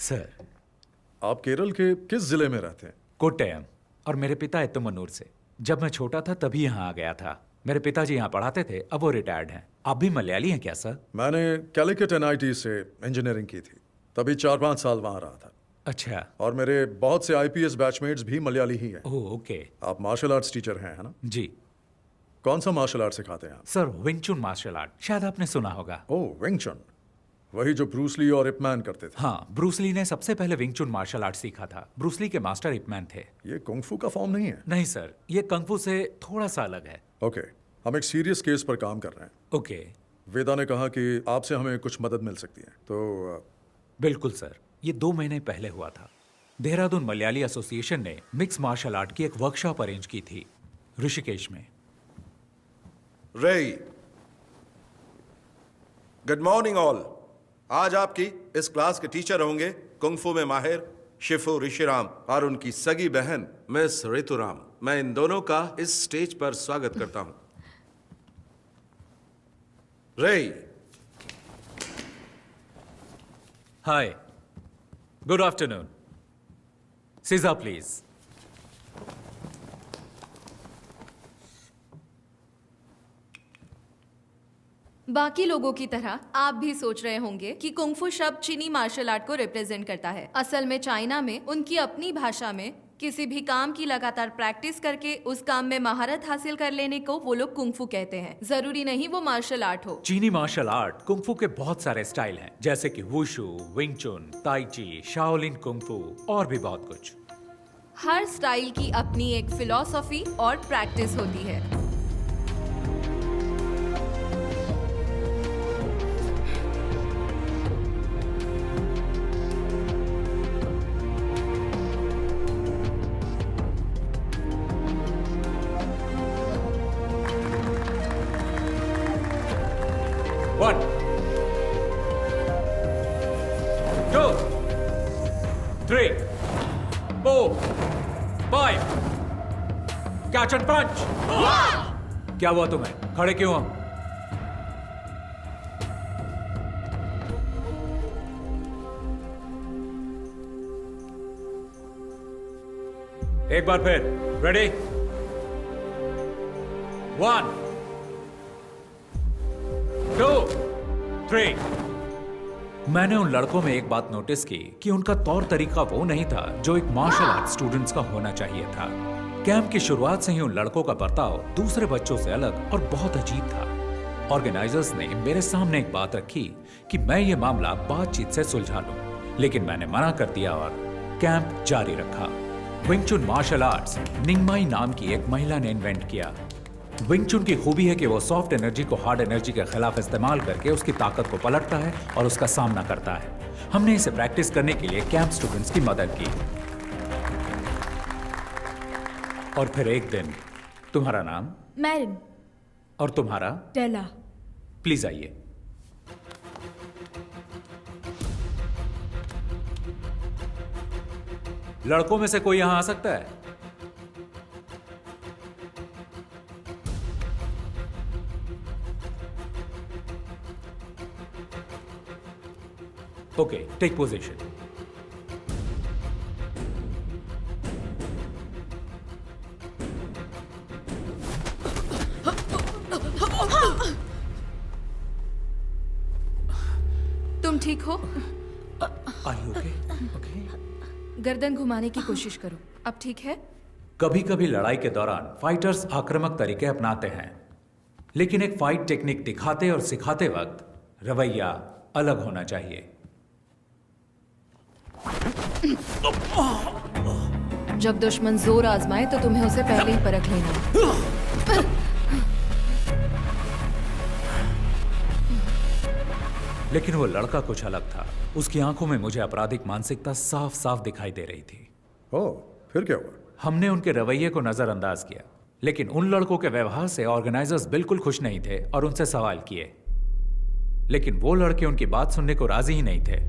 सर, आप केरल के किस जिले में रहते हैं? कोट्टयम। और मेरे पिता एत्तमनूर से। जब मैं छोटा था तभी यहाँ आ गया था। मेरे पिताजी यहाँ पढ़ाते थे, अब वो रिटायर्ड हैं। आप भी मलयाली हैं क्या सर? मैंने कैलिकट NIT से इंजीनियरिंग की थी, तभी 4-5 साल वहाँ रहा था। अच्छा। और मेरे बहुत से IPS बैचमेट्स भी मलयाली ही हैं। Oh okay. आप मार्शल आर्ट्स टीचर हैं, है ना? जी। कौन सा मार्शल आर्ट सिखाते हैं आप? सर विंग चुन मार्शल आर्ट, शायद आपने सुना होगा। ओह विंग चुन, वही जो ब्रूस ली और इप मैन करते थे। हाँ, ब्रूस ली ने सबसे पहले विंग चुन मार्शल आर्ट सीखा था। ब्रूस ली के मास्टर इप मैन थे। ये कुंग फू का फॉर्म नहीं है? नहीं सर, ये कंग फू से थोड़ा सा अलग है। ओके, हम एक सीरियस केस पर काम कर रहे हैं। ओके। वेदा ने कहा कि आपसे हमें कुछ मदद मिल सकती है, तो बिल्कुल सर, ये 2 महीने पहले हुआ था। देहरादून मलयाली एसोसिएशन ने मिक्स मार्शल आर्ट की एक वर्कशॉप अरेंज की थी ऋषिकेश में। रे, गुड मॉर्निंग ऑल। आज आपकी इस क्लास के टीचर होंगे कुंग फू में माहिर शिफू ऋषिराम और उनकी सगी बहन मिस ऋतुराम। मैं इन दोनों का इस स्टेज पर स्वागत करता हूं। रे। हाय, गुड आफ्टरनून। सीजा प्लीज। बाकी लोगों की तरह आप भी सोच रहे होंगे कि कुंग फू शब्द चीनी मार्शल आर्ट को रिप्रेजेंट करता है। असल में चाइना में उनकी अपनी भाषा में किसी भी काम की लगातार प्रैक्टिस करके उस काम में महारत हासिल कर लेने को वो लोग कुंग फू कहते हैं। जरूरी नहीं वो मार्शल आर्ट हो। चीनी मार्शल आर्ट कुंग फू के बहुत सारे स्टाइल हैं, जैसे कि वुशु, विंग चुन, ताई ची, शाओलिन कुंग फू और भी बहुत कुछ। हर स्टाइल की अपनी एक फिलॉसफी और प्रैक्टिस होती है। 3, 4, 5. Catch and punch. क्या हुआ तुम्हें? खड़े क्यों हो? एक बार फिर. रेडी? 1, 2, 3. मैंने उन लड़कों में एक बात नोटिस की कि उनका तौर तरीका वो नहीं था जो एक मार्शल आर्ट स्टूडेंट्स का होना चाहिए था. कैंप की शुरुआत से ही उन लड़कों का बर्ताव दूसरे बच्चों से अलग और बहुत अजीब था. ऑर्गेनाइजर्स ने मेरे सामने एक बात रखी कि मैं ये मामला बातचीत से सुलझा लूं, लेकिन मैंने मना कर दिया और कैंप जारी रखा. विंग चुन मार्शल आर्ट्स निंगमाई नाम की एक महिला ने इन्वेंट किया. विंग चुन की खूबी है कि वो सॉफ्ट एनर्जी को हार्ड एनर्जी के खिलाफ इस्तेमाल करके उसकी ताकत को पलटता है और उसका सामना करता है. हमने इसे प्रैक्टिस करने के लिए कैंप स्टूडेंट्स की मदद की. और फिर एक दिन. तुम्हारा नाम? मैरिन. और तुम्हारा? टेला. प्लीज आइए. लड़कों में से कोई यहां आ सकता है? Okay, take position. तुम ठीक हो? ओके. गर्दन घुमाने की कोशिश करो. अब ठीक है? कभी कभी लड़ाई के दौरान फाइटर्स आक्रामक तरीके अपनाते हैं, लेकिन एक फाइट टेक्निक दिखाते और सिखाते वक्त रवैया अलग होना चाहिए. जब दुश्मन जोर आजमाए तो तुम्हें उसे पहले ही परख लेना. लेकिन वो लड़का कुछ अलग था. उसकी आंखों में मुझे आपराधिक मानसिकता साफ साफ दिखाई दे रही थी. ओह, फिर क्या हुआ? हमने उनके रवैये को नजरअंदाज किया, लेकिन उन लड़कों के व्यवहार से ऑर्गेनाइजर्स बिल्कुल खुश नहीं थे और उनसे सवाल किए. लेकिन वो लड़के उनकी बात सुनने को राजी ही नहीं थे.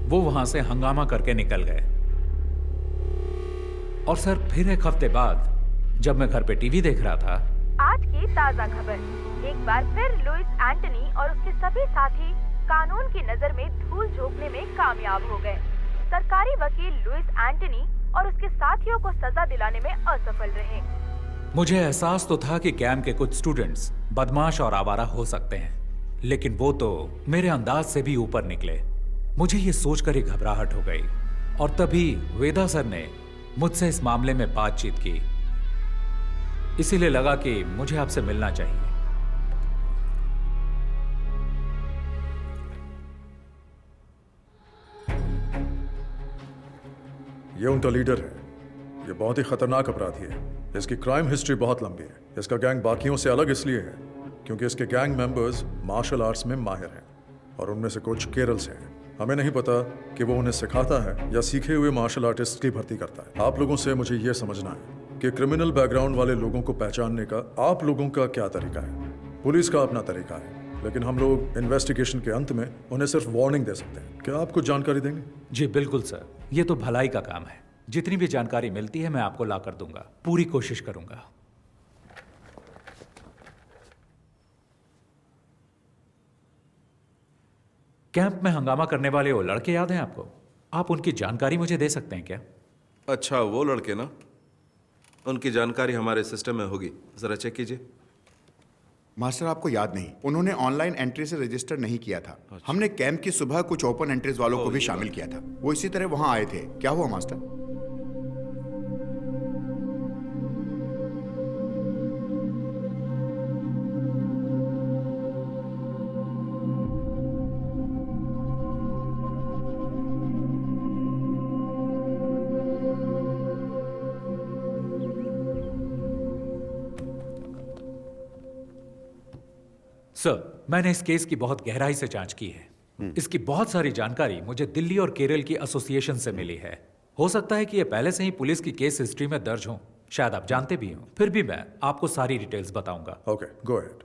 वो वहां से हंगामा करके निकल गए. और सर, फिर एक हफ्ते बाद जब मैं घर पे टीवी देख रहा था, आज की ताजा खबर. एक बार फिर लुइस एंटनी और उसके सभी साथी कानून की नजर में धूल झोंकने में कामयाब हो गए. सरकारी वकील लुइस एंटनी और उसके साथियों को सजा दिलाने में असफल रहे. मुझे एहसास तो था कि कैंप के कुछ स्टूडेंट्स बदमाश और आवारा हो सकते हैं, लेकिन वो तो मेरे अंदाज से भी ऊपर निकले. मुझे ये सोचकर ही घबराहट हो गई. और तभी वेदा सर ने मुझसे इस मामले में बातचीत की. इसीलिए लगा कि मुझे आपसे मिलना चाहिए. ये उनका लीडर है. ये बहुत ही खतरनाक अपराधी है. इसकी क्राइम हिस्ट्री बहुत लंबी है. इसका गैंग बाकियों से अलग इसलिए है क्योंकि इसके गैंग मेंबर्स मार्शल आर्ट्स में माहिर हैं और उनमें से कुछ केरल से हैं. हमें नहीं पता कि वो उन्हें सिखाता है या सीखे हुए मार्शल आर्टिस्ट की भर्ती करता है. आप लोगों से मुझे यह समझना है कि क्रिमिनल बैकग्राउंड वाले लोगों को पहचानने का आप लोगों का क्या तरीका है. पुलिस का अपना तरीका है, लेकिन हम लोग इन्वेस्टिगेशन के अंत में उन्हें सिर्फ वार्निंग दे सकते हैं. क्या आप कुछ जानकारी देंगे? जी बिल्कुल सर, ये तो भलाई का काम है. जितनी भी जानकारी मिलती है मैं आपको ला कर दूंगा. पूरी कोशिश करूंगा. कैंप में हंगामा करने वाले वो लड़के याद हैं आपको? आप उनकी जानकारी मुझे दे सकते हैं क्या? अच्छा, वो लड़के ना, उनकी जानकारी हमारे सिस्टम में होगी. जरा चेक कीजिए. मास्टर, आपको याद नहीं, उन्होंने ऑनलाइन एंट्री से रजिस्टर नहीं किया था. हमने कैंप की सुबह कुछ ओपन एंट्रीज वालों को भी शामिल किया था. वो इसी तरह वहां आए थे. क्या हुआ मास्टर? सर, मैंने इस केस की बहुत गहराई से जांच की है. इसकी बहुत सारी जानकारी मुझे दिल्ली और केरल की एसोसिएशन से मिली है. हो सकता है कि ये पहले से ही पुलिस की केस हिस्ट्री में दर्ज हो. शायद आप जानते भी हो. फिर भी मैं आपको सारी डिटेल्स बताऊंगा. Okay, go ahead.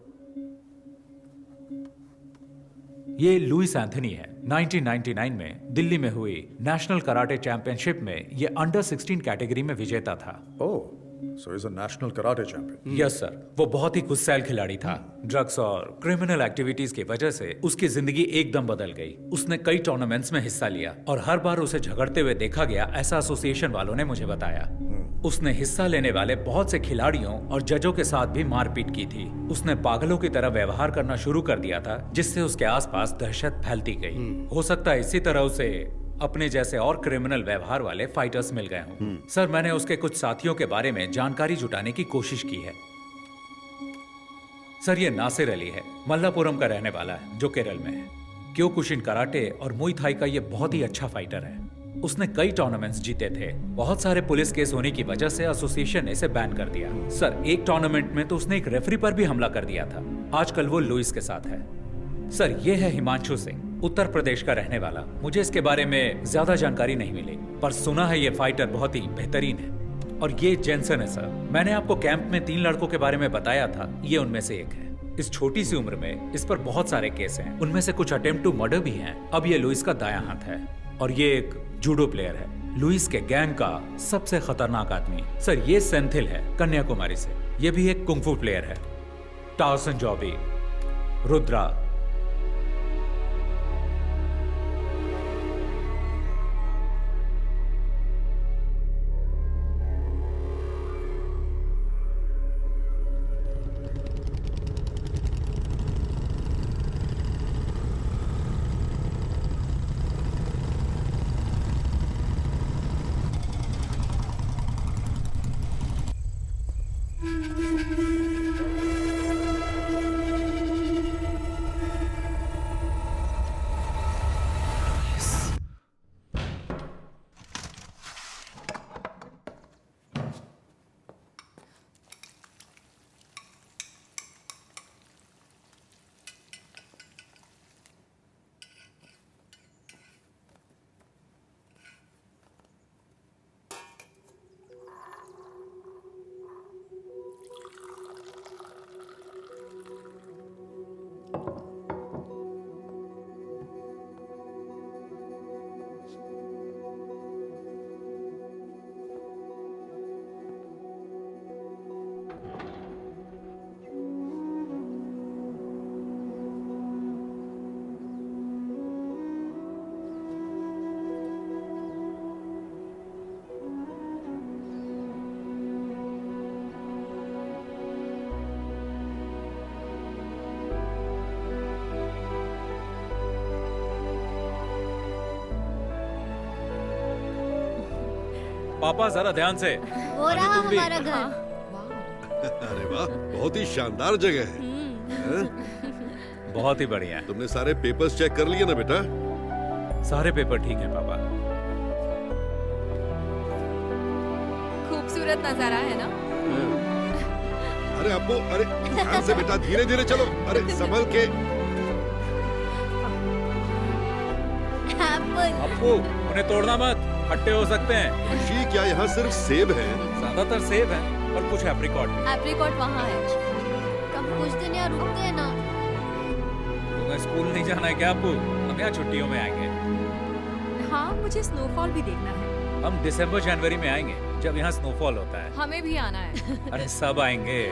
ये लुइस एंथनी है। 1999 में दिल्ली में हुई नेशनल कराटे चैंपियनशिप में ये अंडर 16 कैटेगरी में विजेता था। Oh, so he's a national karate champion. Yes sir, वो बहुत ही गुस्सैल खिलाड़ी था। ड्रग्स और क्रिमिनल एक्टिविटीज की वजह से उसकी जिंदगी एकदम बदल गई। उसने कई टूर्नामेंट्स में हिस्सा लिया और हर बार उसे झगड़ते हुए देखा गया, ऐसा एसोसिएशन वालों ने मुझे बताया। उसने हिस्सा लेने वाले बहुत से खिलाड़ियों और जजों के साथ भी मारपीट की थी। उसने पागलों की तरह व्यवहार करना शुरू कर दिया था, जिससे उसके आसपास दहशत फैलती गई। हो सकता है इसी तरह उसे अपने जैसे और क्रिमिनल व्यवहार वाले फाइटर्स मिल गए हों। सर, मैंने उसके कुछ साथियों के बारे में जानकारी जुटाने की कोशिश की है। सर, ये नासिर अली है, मल्लापुरम का रहने वाला है, जो केरल में है। क्योकुशिन कराटे और मुई थाई का ये बहुत ही अच्छा फाइटर है। उसने कई टूर्नामेंट्स जीते थे। बहुत सारे पुलिस केस होने की वजह से एसोसिएशन ने इसे बैन कर दिया। सर, एक टूर्नामेंट में तो उसने एक रेफरी पर भी हमला कर दिया था। आजकल वो लुइस के साथ है। सर, ये है हिमांशु सिंह, उत्तर प्रदेश का रहने वाला। मुझे इसके बारे में ज्यादा जानकारी नहीं मिली, पर सुना है ये फाइटर बहुत ही बेहतरीन है। और ये जेंसन है सर, मैंने आपको कैंप में 3 लड़कों के बारे में बताया था, ये उनमें से एक है। इस छोटी सी उम्र में इस पर बहुत सारे केस हैं, उनमें से कुछ अटेम्प्ट टू मर्डर भी हैं। अब ये लुइस का दायां हाथ है और ये एक जूडो प्लेयर है, लुइस के गैंग का सबसे खतरनाक आदमी। सर, ये सेंथिल है, कन्याकुमारी से। ये भी एक कुंफू प्लेयर है। टाउसन जॉबी, रुद्रा। पापा, जरा ध्यान से। हो रहा हमारा घर। अरे वाह, बहुत ही शानदार जगह है। बहुत ही बढ़िया है। तुमने सारे पेपर्स चेक कर लिए ना बेटा? सारे पेपर ठीक हैं पापा। खूबसूरत नजारा है ना? अरे अप्पू, अरे ध्यान से बेटा, धीरे धीरे चलो। अरे संभल के। अप्पू, उन्हें तोड़ना मत, खट्टे हो सकते हैं। ऋषि, क्या यहाँ सिर्फ सेब है? ज्यादातर सेब है और कुछ एप्रिकॉट भी। एप्रिकॉट वहाँ है। कब कुछ दिन यहाँ रुकते हैं ना। तुम्हें स्कूल नहीं जाना है क्या अप्पू? हम यहाँ छुट्टियों में आएंगे। हाँ, मुझे स्नोफॉल भी देखना है। हम दिसंबर जनवरी में आएंगे, जब यहाँ स्नोफॉल होता है। हमें भी आना है। अरे सब आएंगे।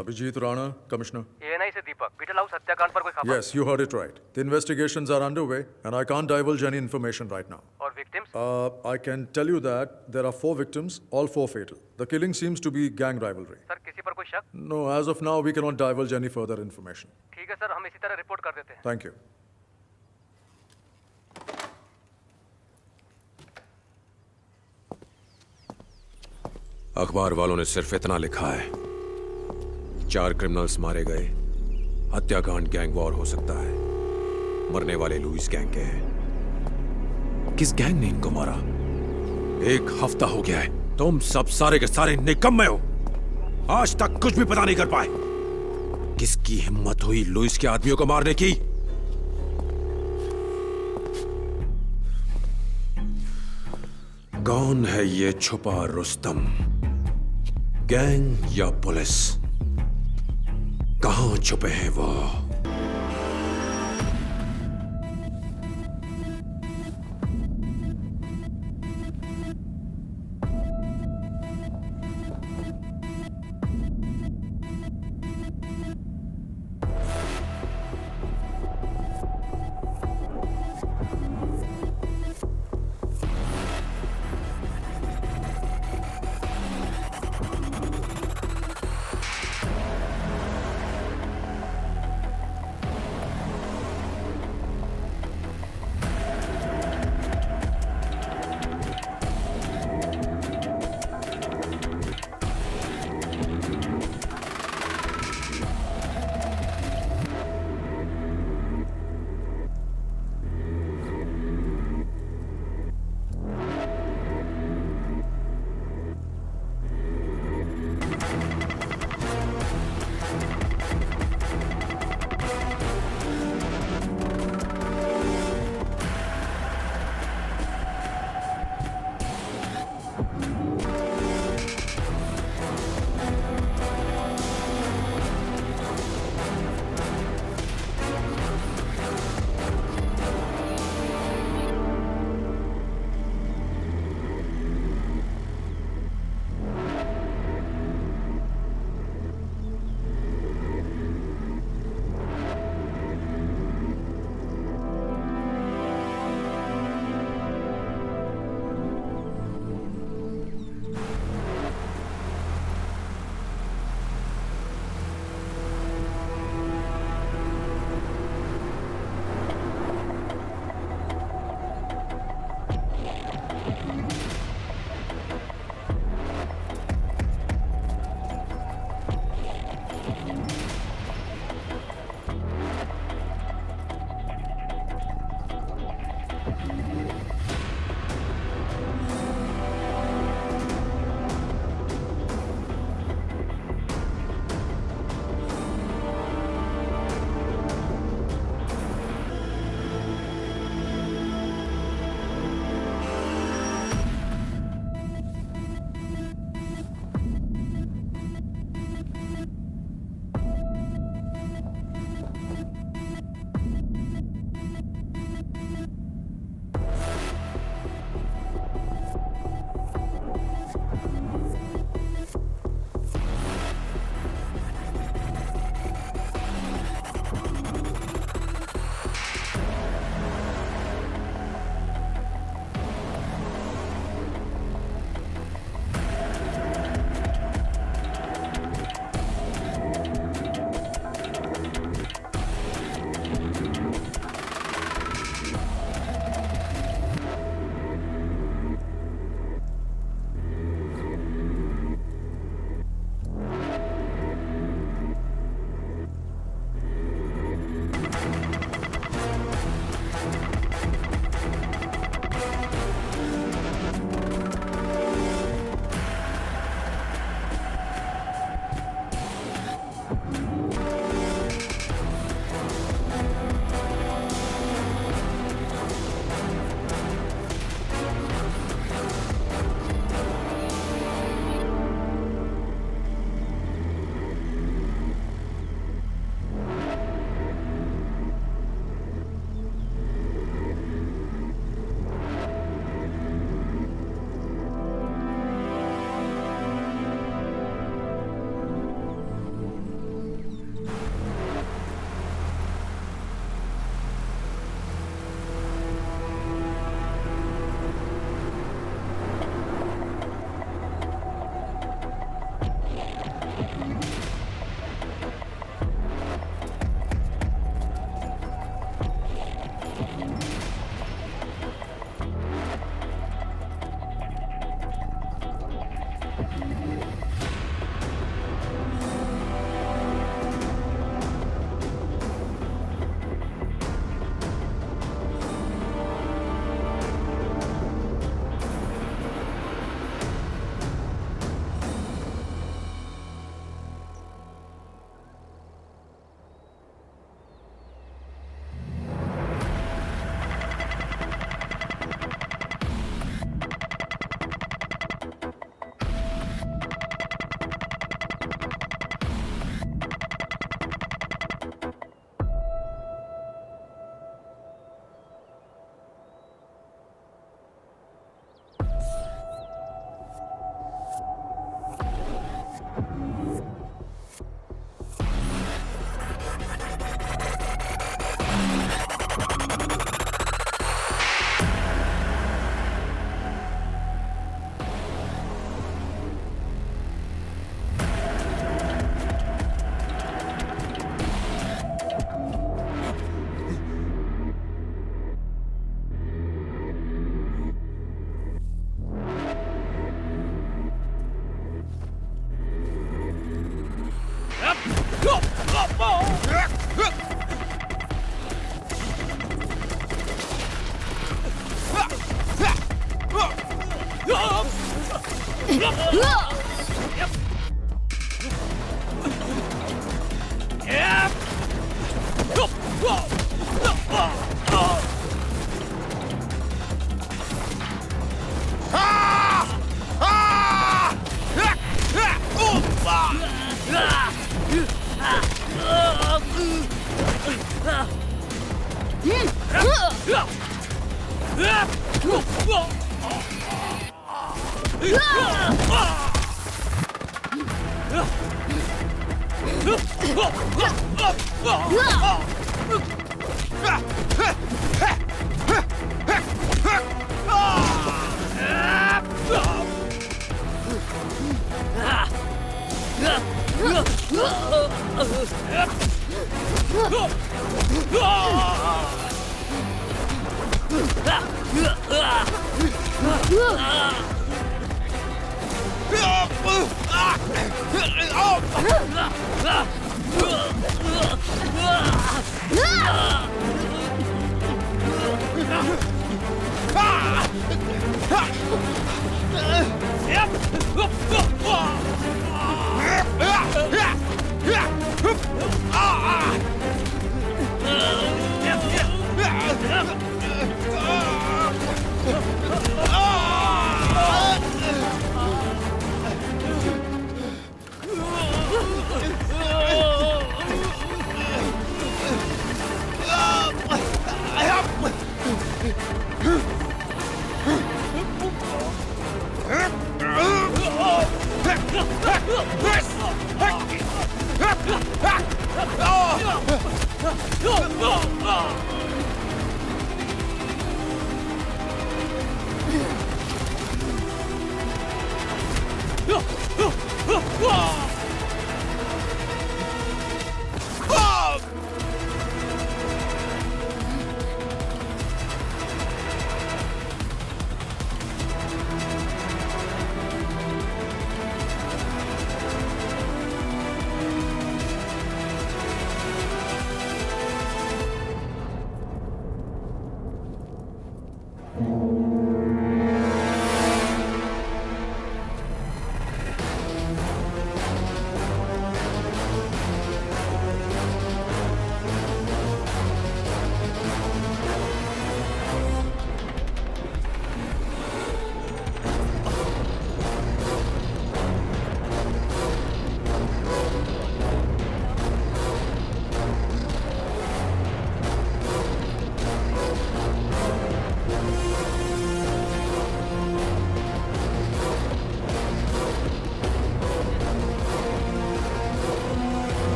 Abhijit Rana, Commissioner. ANI से दीपक, बीटल हाउस हत्याकांड पर कोई खबर? Yes, you heard it right. The investigations are underway, and I can't divulge any information right now. और victims? I can tell you that there are 4 victims, all 4 fatal. The killing seems to be gang rivalry. Sir, किसी पर कोई शक? No, as of now, we cannot divulge any further information. ठीक है sir, हम इसी तरह रिपोर्ट कर देते हैं। Thank you. अखबार वालों ने सिर्फ इतना लिखा है, 4 क्रिमिनल्स मारे गए, हत्याकांड गैंग वॉर हो सकता है, मरने वाले लुइस गैंग के हैं। किस गैंग ने इनको मारा? 1 हफ्ता हो गया है, तुम सब सारे के सारे निकम्मे हो, आज तक कुछ भी पता नहीं कर पाए। किसकी हिम्मत हुई लुइस के आदमियों को मारने की? कौन है ये छुपा रुस्तम? गैंग या पुलिस? कहां छुपे हैं वो?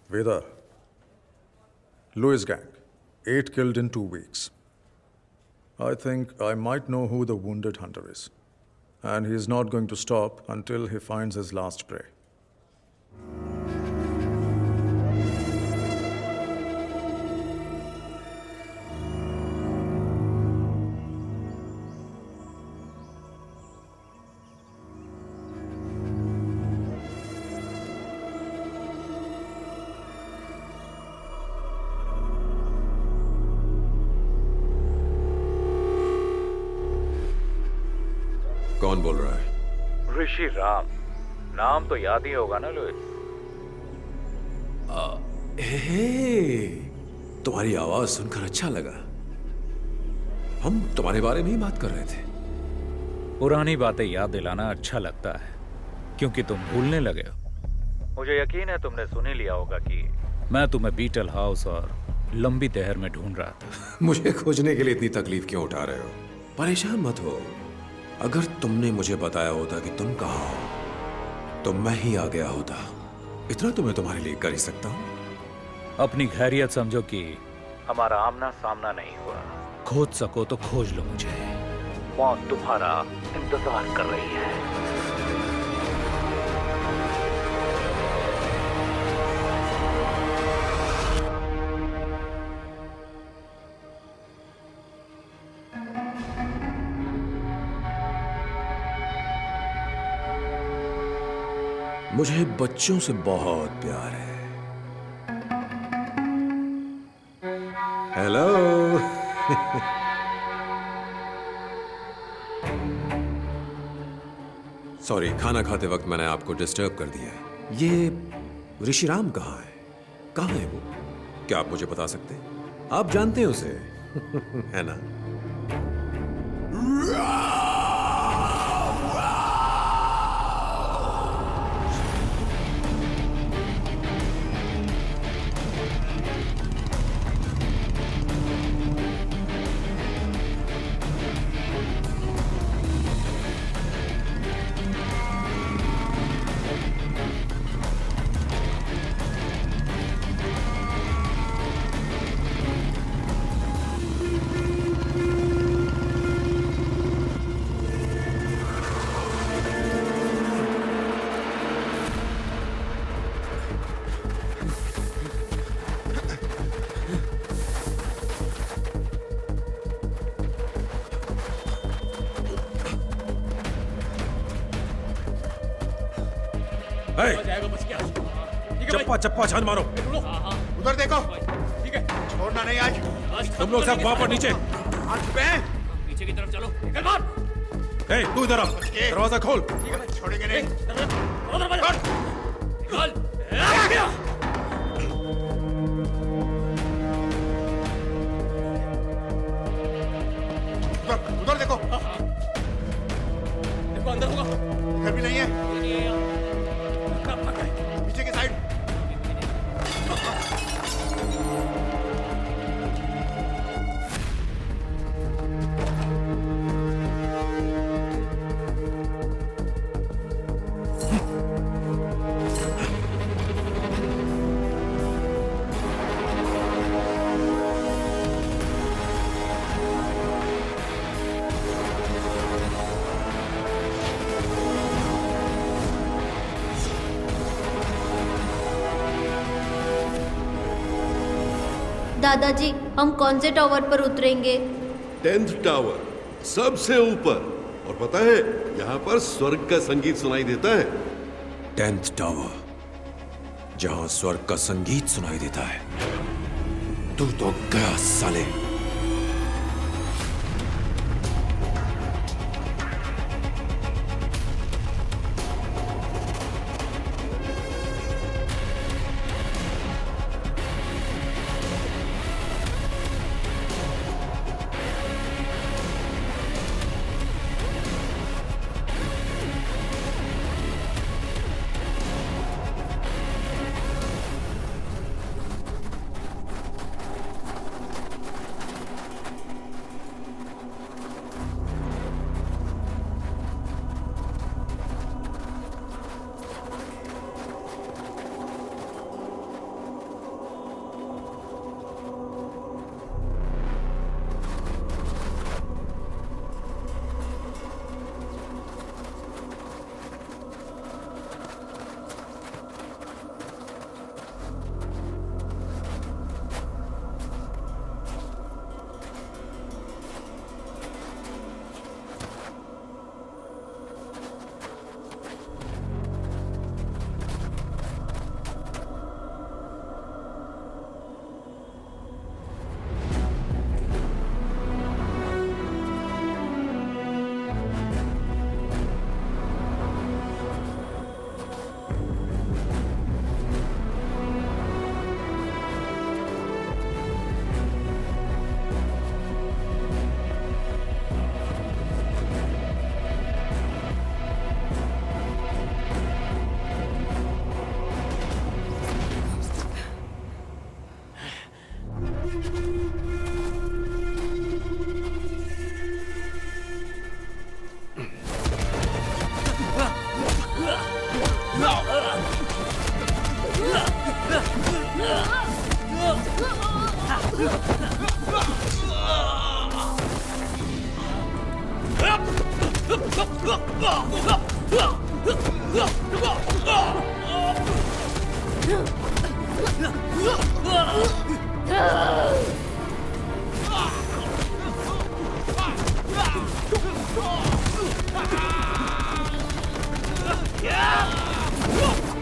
Vedar, Lewis gang, 8 killed in 2 weeks. I think I might know who the wounded hunter is. And he's not going to stop until he finds his last prey. कौन बोल रहा है? ऋषि राम। नाम तो याद ही होगा ना लुइस? तुम्हारी आवाज सुनकर अच्छा लगा। हम तुम्हारे बारे में ही बात कर रहे थे। पुरानी बातें याद दिलाना अच्छा लगता है, क्योंकि तुम भूलने लगे हो। मुझे यकीन है तुमने सुन ही लिया होगा कि मैं तुम्हें बीटल हाउस और लंबी देहर में ढूंढ रहा था। मुझे खोजने के लिए इतनी तकलीफ क्यों उठा रहे हो? परेशान मत हो। अगर तुमने मुझे बताया होता कि तुम कहाँ हो तो मैं ही आ गया होता। इतना तो मैं तुम्हारे लिए कर ही सकता हूँ। अपनी खैरियत समझो कि हमारा आमना सामना नहीं हुआ। खोज सको तो खोज लो मुझे। मौत तुम्हारा इंतजार कर रही है। मुझे बच्चों से बहुत प्यार है। हेलो। सॉरी, खाना खाते वक्त मैंने आपको डिस्टर्ब कर दिया है। ये ऋषिराम कहाँ है? कहाँ है वो? क्या आप मुझे बता सकते हैं? आप जानते हैं उसे है ना? चप्पा चप्पा छान मारो। उधर देखो। ठीक है, छोड़ना नहीं आज। तुम लोग सब वहां पर नीचे। पीछे की तरफ चलो। निकल बाहर। ए, तू इधर आ। दरवाजा खोल। छोड़ेंगे नहीं। उधर देखो। देखो अंदर होगा। इधर भी नहीं है। पीछे की साइड। दादाजी, हम कौन से टावर पर उतरेंगे? 10th टावर, सबसे ऊपर। और पता है, यहाँ पर स्वर्ग का संगीत सुनाई देता है। 10th टावर, जहां स्वर्ग का संगीत सुनाई देता है। तू तो गया साले। Yeah!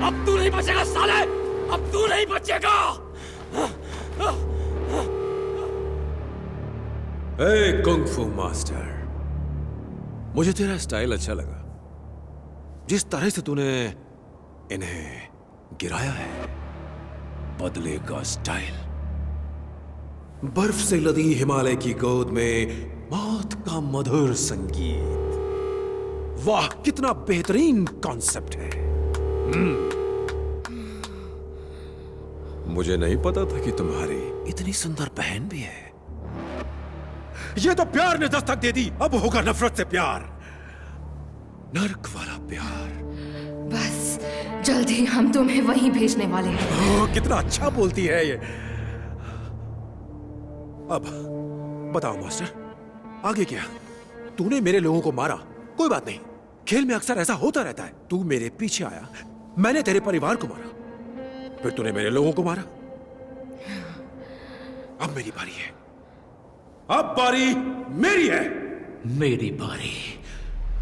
अब तू नहीं बचेगा साले, अब तू नहीं बचेगा। ए कुंग फू मास्टर, मुझे तेरा स्टाइल अच्छा लगा। जिस तरह से तूने इन्हें गिराया है, बदले का स्टाइल। बर्फ से लदी हिमालय की गोद में मौत का मधुर संगीत। वाह, कितना बेहतरीन कॉन्सेप्ट है। मुझे नहीं पता था कि तुम्हारी इतनी सुंदर बहन भी है। ये तो प्यार ने दस्तक दे दी, अब होगा नफरत से प्यार, नर्क वाला प्यार। बस जल्द ही हम तुम्हें वहीं भेजने वाले हैं। कितना अच्छा बोलती है ये। अब बताओ मास्टर, आगे क्या? तूने मेरे लोगों को मारा, कोई बात नहीं, खेल में अक्सर ऐसा होता रहता है। तू मेरे पीछे आया, मैंने तेरे परिवार को मारा, फिर तूने मेरे लोगों को मारा। अब मेरी बारी है, अब बारी मेरी है। मेरी बारी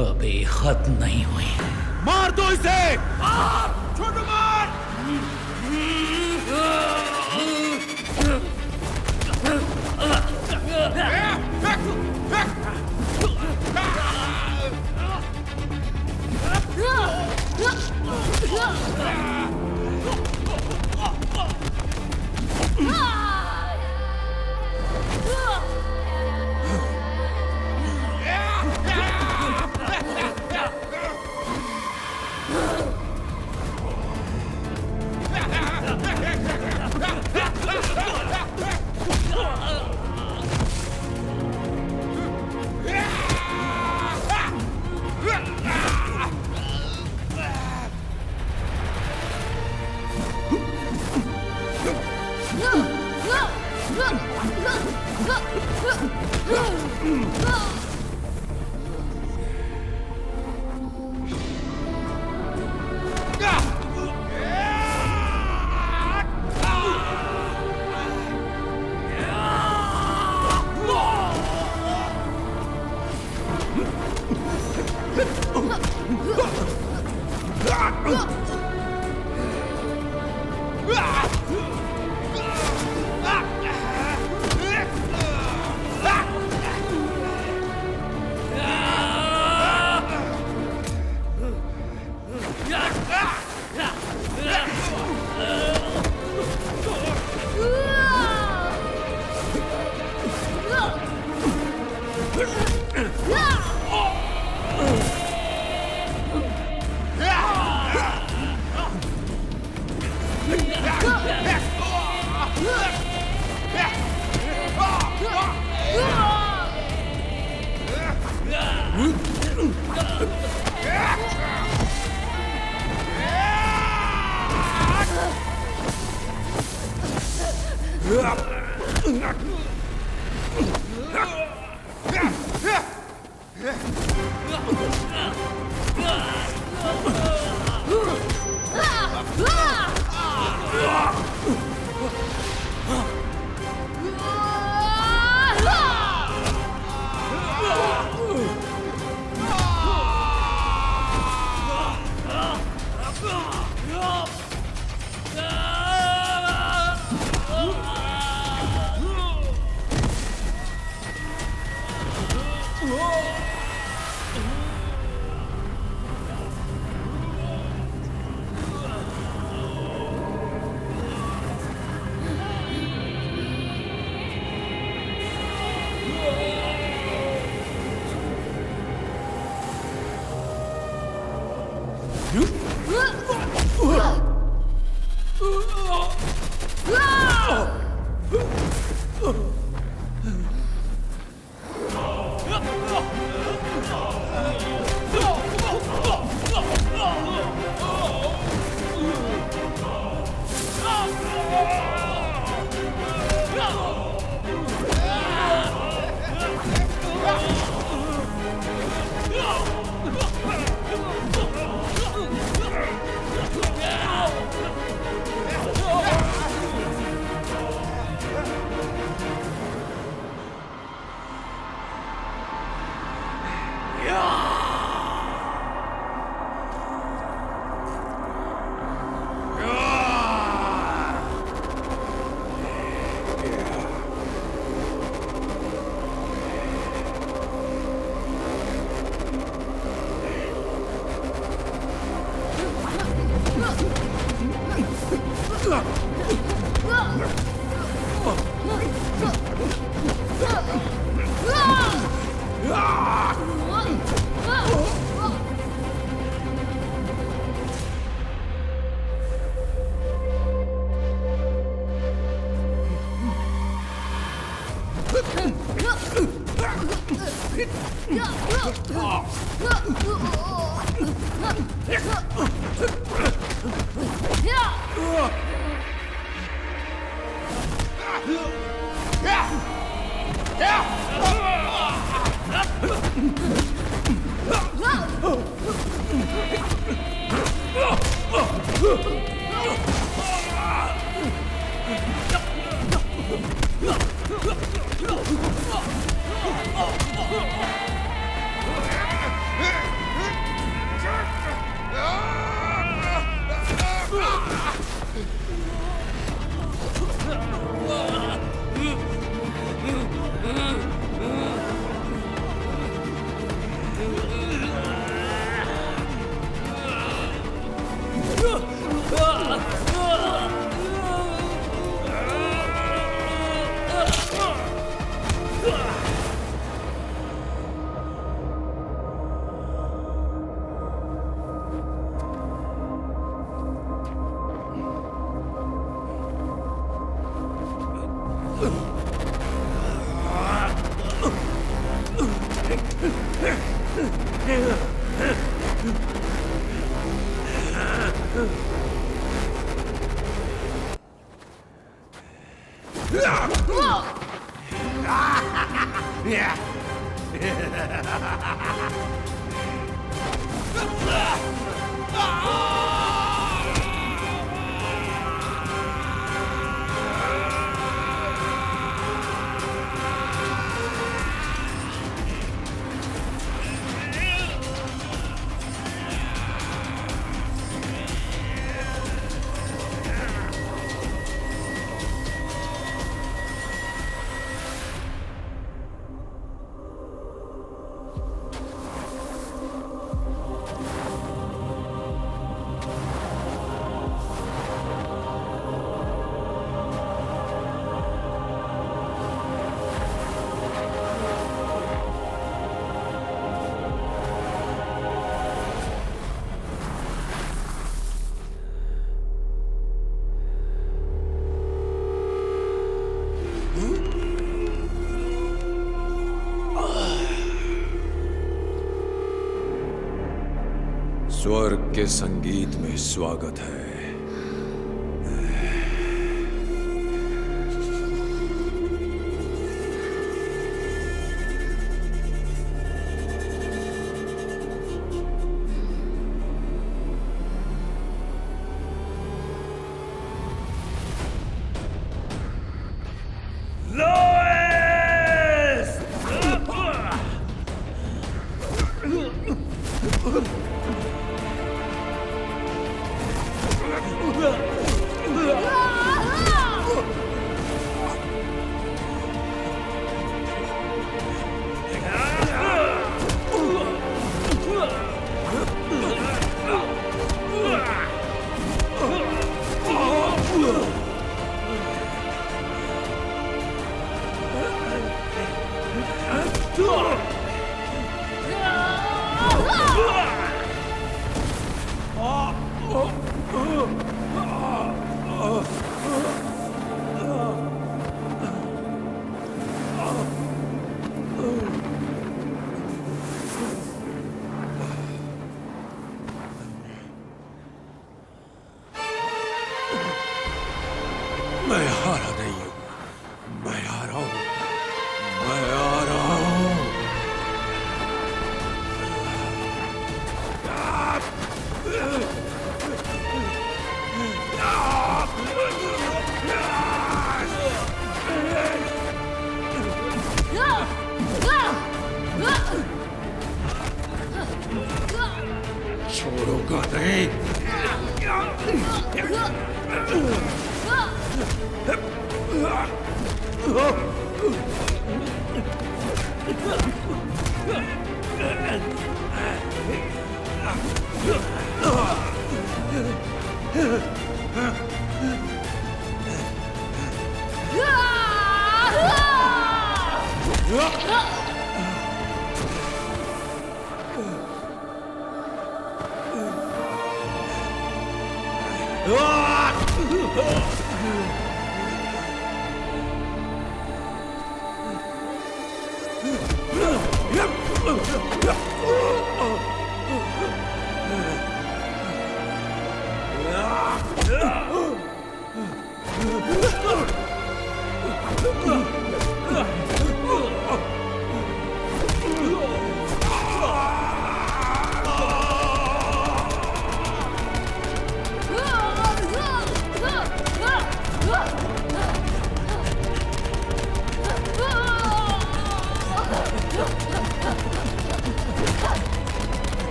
अभी खत्म नहीं हुई। मार दो इसे, छोटू मार। स्वर्ग के संगीत में स्वागत है। मैं हारा नहीं हूं, मैं आ रहा हूं, मैं आ रहा हूं। छोड़ूंगा नहीं। Oh!